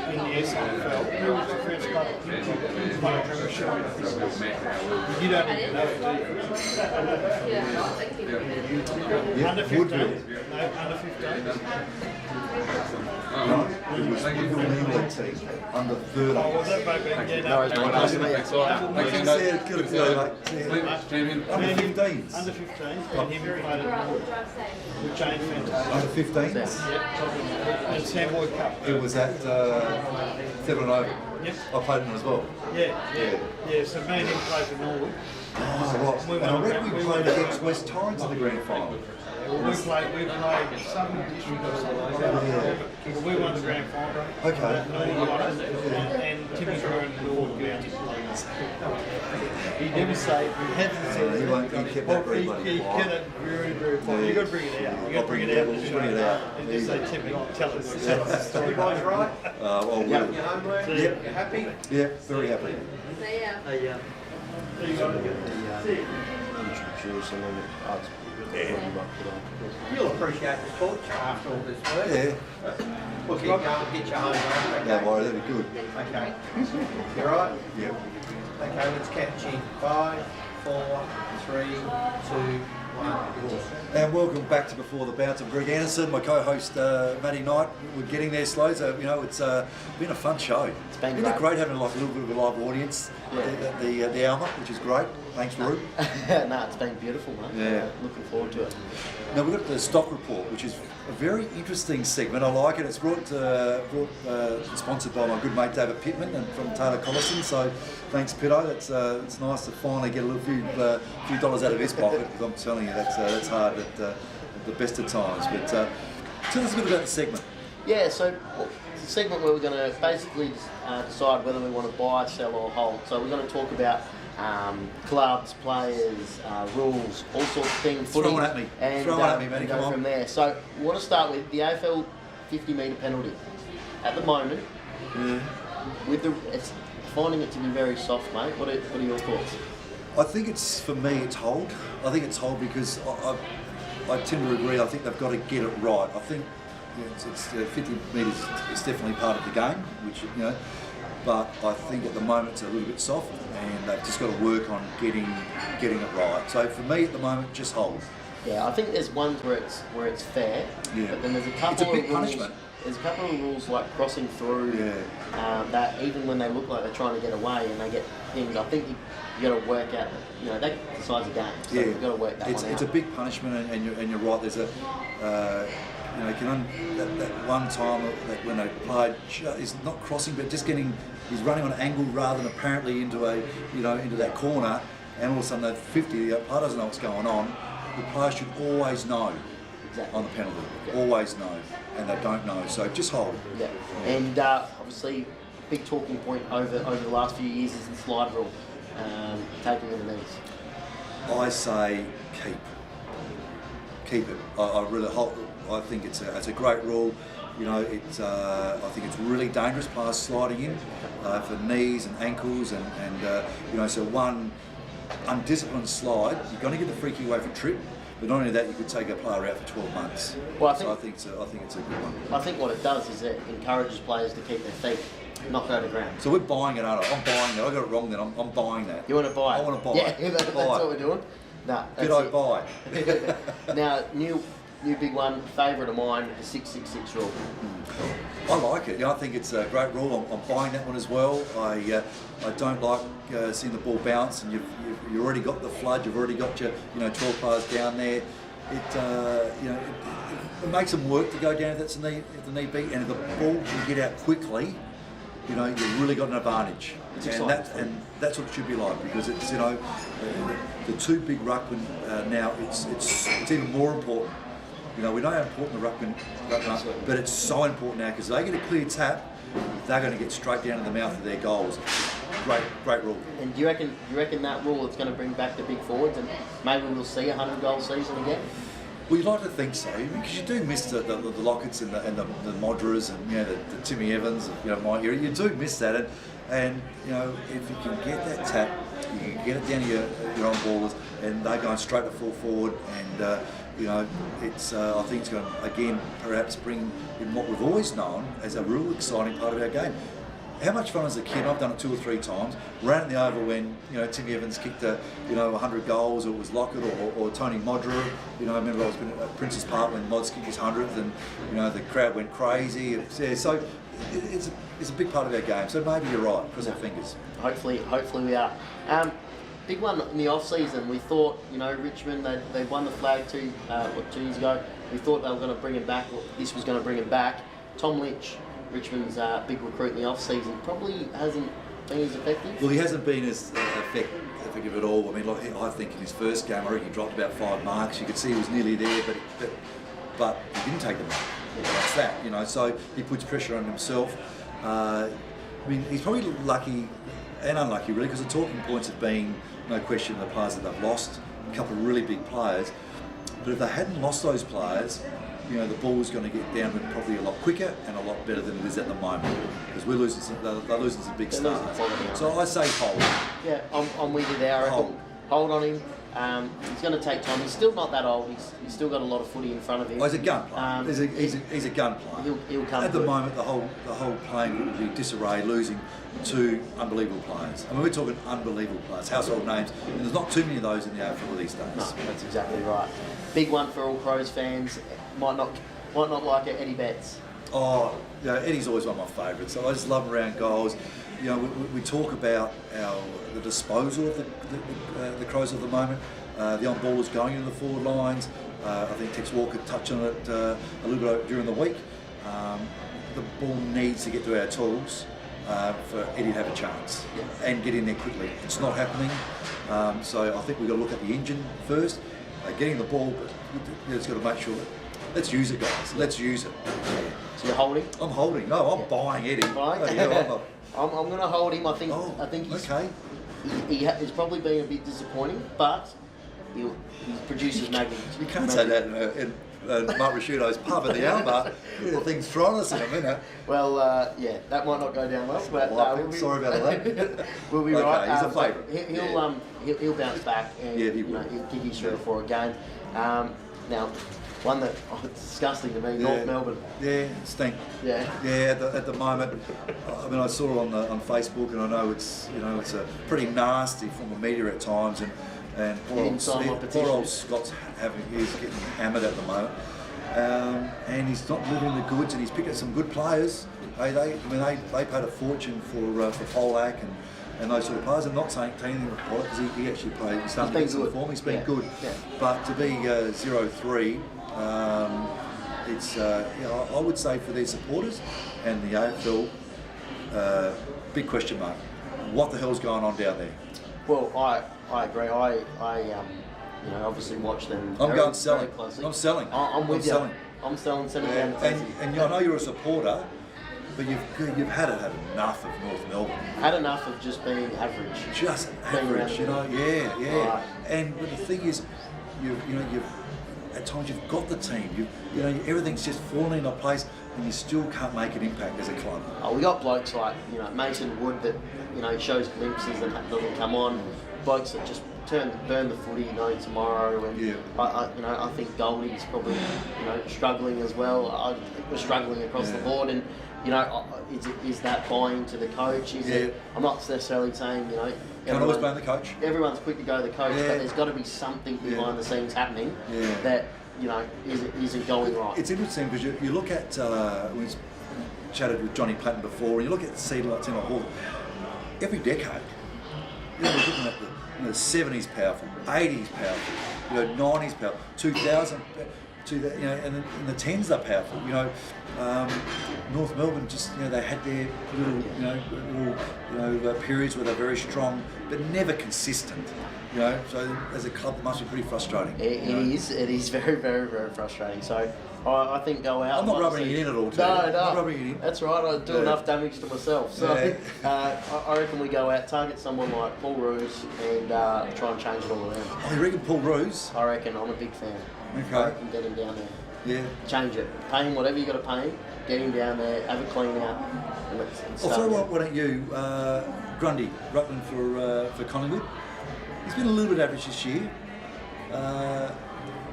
in the SAFL? Who was the first club to play a premiership? You don't even know it, do you? Under 15? Woodville. No, under 15? No, it was Woodville England team, under 30. Oh, was that back then? Yeah, No, it's not. Yeah, could have been like under 15s. Under 15, and him played at with Jane Fantastic. Under 15s. And Sam Boyd Cup. It was at Seven Oval. Yep. I played in it as well. Yeah, so me and him played for Norwood. Oh, right. And I reckon we played against West Torrens in the grand final. We played Southern District or something like that. We won the grand final. Okay. Norwood won it, and Timmy's wearing Norwood gear. He never say, he hasn't said He won't- he kept that very He bloody kept quiet. it very quiet. You got to bring it out. You got to bring it out. We'll bring it out. And just say, Timmy, tell us the story. You guys right? Oh, Your well. homework? Yep. You happy? Yeah, very happy. You'll appreciate the sport after all this work. Yeah. We'll keep going, get your homework. Don't worry, that'd be good. Okay. You right? Yep. Okay, let's catch in. 5, 4, 3, 2, 1, yours. And welcome back to Before the Bounce. I'm Greg Anderson, my co-host Matty Knight. We're getting there slow, so it's been a fun show. It's been Isn't it great. great having like a little bit of a live audience at the Alma, which is great. Thanks, Roo. No, it's been beautiful, mate. Yeah. Looking forward to it. Now we've got the stock report, which is a very interesting segment. I like it. It's sponsored by my good mate David Pittman and from Taylor Collison. So thanks, Pitto. It's nice to finally get a little few dollars out of his pocket, because I'm telling you that's hard at the best of times. But tell us a bit about the segment. Yeah, so it's a segment where we're going to basically decide whether we want to buy, sell or hold. So we're going to talk about clubs, players, rules, all sorts of things. Throw footy, one at me. And, Throw one at me, Matty, go come on. from there. So we want to start with the AFL 50-metre penalty. At the moment, it's finding it to be very soft, mate. What are your thoughts? I think for me, it's hold. I think it's hold because I tend to agree. I think they've got to get it right. I think it's 50 metres is definitely part of the game, which but I think at the moment it's a little bit soft, and they've just got to work on getting it right. So for me at the moment, just hold. Yeah, I think there's ones where it's fair, Yeah. but then there's a couple It's a big of rules. punishment. There's a couple of rules like crossing through that even when they look like they're trying to get away and they get things, I think you got to work out. That decides the game. So you've got to work that one out. It's a big punishment, and you're right. There's that one time that when they played, he's not crossing, but just he's running on an angle rather than apparently into that corner, and all of a sudden that 50, the player doesn't know what's going on. The player should always know on the penalty, always know, and they don't know. So just hold. Yeah, and obviously, big talking point over the last few years is the slide rule, taking in the knees. I say keep it. I think it's a great rule. I think it's really dangerous, players sliding in for knees and ankles, and so one undisciplined slide, you're going to get the free kick away for trip, But not only that, you could take a player out for 12 months. Well, I so I think- think it's a good one. I think what it does is it encourages players to keep their feet, not go to ground. So we're buying it, aren't I? I'm buying it. I got it wrong then. I'm buying that. You want to buy it? I want to buy yeah, it. Yeah, that's Buy what it. we're doing. No, Did I buy? Now, new big one, favourite of mine, the 666 rule. I like it. Yeah, I think it's a great rule. I'm buying that one as well. I don't like seeing the ball bounce, and you've already got the flood. You've already got your 12 players down there. It makes them work to go down if that's if the knee beat, and if the ball can get out quickly, you've really got an advantage. It's And exciting. that's what it should be like, because it's the two big ruckman now. It's even more important. We know how important the ruckman are, but it's so important now because they get a clear tap, they're going to get straight down to the mouth of their goals. Great rule. And do you reckon that rule is going to bring back the big forwards, and maybe we'll see a 100-goal season again? Well, you'd like to think so, because you do miss the Locketts and the Modras and the Timmy Evans, my era. You do miss that, and if you can get that tap, you can get it down to your own ballers, and they're going straight to full forward, and it's I think it's going to again perhaps bring in what we've always known as a real exciting part of our game. How much fun as a kid, I've done it 2 or 3 times, ran in the Oval when Timmy Evans kicked 100 goals, or it was Lockett or Tony Modra. I remember I was at Princes Park when Mods kicked his 100th, and the crowd went crazy. So it's a big part of our game. So maybe you're right, cross our fingers. Hopefully we are. Big one in the off season. We thought Richmond they won the flag 2 years ago. We thought they were going to bring him back. This was going to bring him back. Tom Lynch, Richmond's big recruit in the off season, probably hasn't been as effective. Well, he hasn't been as effective at all. I mean, I think in his first game, I reckon he dropped about 5 marks. You could see he was nearly there, but he didn't take the mark. That's that, So he puts pressure on himself. He's probably lucky and unlucky, really, because the talking points have been, no question, the players that they've lost, a couple of really big players. But if they hadn't lost those players, the ball was going to get down probably a lot quicker and a lot better than it is at the moment, because they're losing some big stars. So I say hold. Yeah, I'm with you there. I reckon hold on him. He's going to take time. He's still not that old. He's still got a lot of footy in front of him. He's a gun player. He's a gun player. He'll come at the good. moment, the whole playing would be disarray, losing 2 unbelievable players. I mean, we're talking unbelievable players, household names, and there's not too many of those in the AFL these days. No, that's exactly right. Big one for all Crows fans. Might not like it, Eddie Betts. Oh, Eddie's always one of my favourites. So I just love him around goals. We talk about the disposal of the Crows at the moment. The on-ballers going into the forward lines. I think Tex Walker touched on it a little bit during the week. The ball needs to get to our tools for Eddie to have a chance and get in there quickly. It's not happening. So I think we've got to look at the engine first. Getting the ball, but it's got to make sure that let's use it, guys. Let's use it. So you're holding? I'm holding. No, I'm buying Eddie. Right. Bloody hell, I'm going to hold him. I think he's okay. He's probably been a bit disappointing, but he produces magnificent. You can't say that in Mark Rasciuto's pub at the Alba. The thing's thrown us in a minute. Well, that might not go down well. But I'm sorry about that. We'll be Okay, right. he's a favourite. He'll bounce back, and Yeah, he will. he'll kick you 3 or 4 a game. Now, one that it's disgusting to me, North Melbourne. Yeah, stink. Yeah. Yeah, at the moment. I mean, I saw it on Facebook, and I know it's a pretty nasty form of media at times, and poor old Scott's he's getting hammered at the moment, and he's not delivering the goods, and he's picked up some good players. They paid a fortune for Polak and those sort of players. I'm not saying anything with Pollock, because he actually played. He's starting to get some form. He's been good, but to be 0-3. It's I would say for their supporters and the AFL, big question mark. What the hell's going on down there? Well, I agree. I obviously watch them. I'm very, going selling. very closely. I'm selling. I'm with you. Selling. I'm selling down the Tassie. And I know you're a supporter, but you've had enough of North Melbourne. Had enough of just being average. Just Being average, around the yeah. Right. And but the thing is, you've at times you've got the team. Everything's just falling into place, and you still can't make an impact as a club. Oh, we got blokes like Mason Wood that shows glimpses and doesn't come on. Blokes that just burn the footy, tomorrow, and Yeah. I think Goldie's probably, struggling as well. We're struggling across the board, and is that buying to the coach? Is it? I'm not necessarily saying Can't always blame the coach. Everyone's quick to go to the coach, Yeah. but there's got to be something behind the scenes happening Yeah. that isn't going right. It's interesting because you look at, we chatted with Johnny Platten before, and you look at Cedar Hall, every decade, we're looking at the 70s powerful, 80s powerful, 90s powerful, 2000, and the 10s are powerful. North Melbourne just, they had their little periods where they're very strong, but never consistent. So as a club, it must be pretty frustrating. It is very, very, very frustrating. So I think go out. I'm not like rubbing I it said- in at all, too. No, I'm no. not rubbing it in. That's right. I do Yeah. enough damage to myself. So Yeah. I reckon we go out, target someone like Paul Roos, and try and change it all around. Oh, you reckon Paul Roos? I reckon I'm a big fan. Okay. I reckon get him down there. Yeah. Change it. Pay him whatever you got to pay him. Get him down there. Have a clean out. And let's I'll start throw again. why don't you, Grundy, Rutland for Collingwood. He's been a little bit average this year.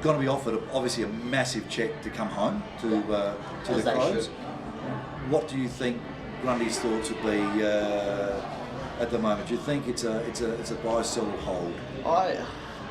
Going to be offered obviously a massive check to come home to the As they Crows. should. What do you think Grundy's thoughts would be at the moment? Do you think it's a buy, sell, or hold?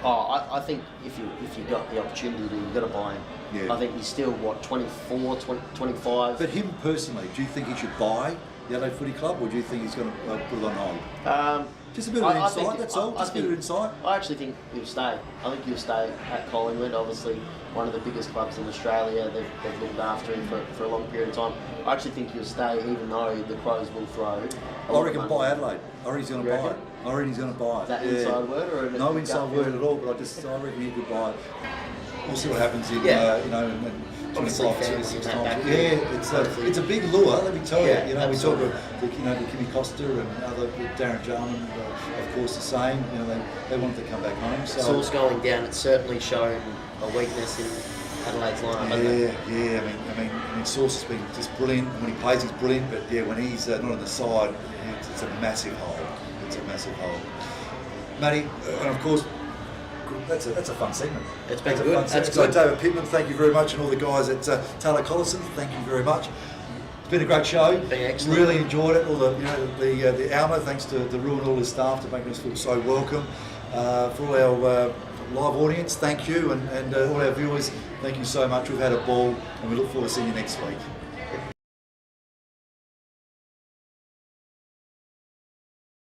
I think if you got the opportunity, you got to buy him. Yeah. I think he's still 24, 25. But him personally, do you think he should buy the Adelaide Footy Club, or do you think he's going to put it on hold? Just a bit of insight, that's all. Just a bit of insight. I actually think he'll stay. I think he'll stay at Collingwood. Obviously, one of the biggest clubs in Australia. They've looked after him for a long period of time. I actually think he'll stay, even though the Crows will throw. I reckon buy Adelaide. I reckon he's going to You buy it. reckon? I reckon he's going to buy it. Is that inside word or no gut inside feel? word at all? But I reckon he could buy it. We'll see what happens in in Obviously 25, family 26 in that times. back. Yeah, it's a big lure. Let me tell Yeah, you. We talk absolutely. about the Kimmy Costa and other Darren Jarman, of course the same. They wanted to come back home. So Sauce going down. It's certainly shown a weakness in Adelaide's lineup. hasn't it? yeah. I mean, Sauce has been just brilliant. When he plays, he's brilliant. But yeah, when he's not on the side, it's a massive hole. It's a massive hole. Matty, and of course, that's a fun segment. It's been That's a good. fun That's segment. good. So David Pittman, thank you very much, and all the guys at Taylor Collison, thank you very much. It's been a great show. Been excellent. Really enjoyed it. All the Alma, thanks to Rue and all his staff to making us feel so welcome. For all our live audience, thank you, and all our viewers, thank you so much. We've had a ball, and we look forward to seeing you next week.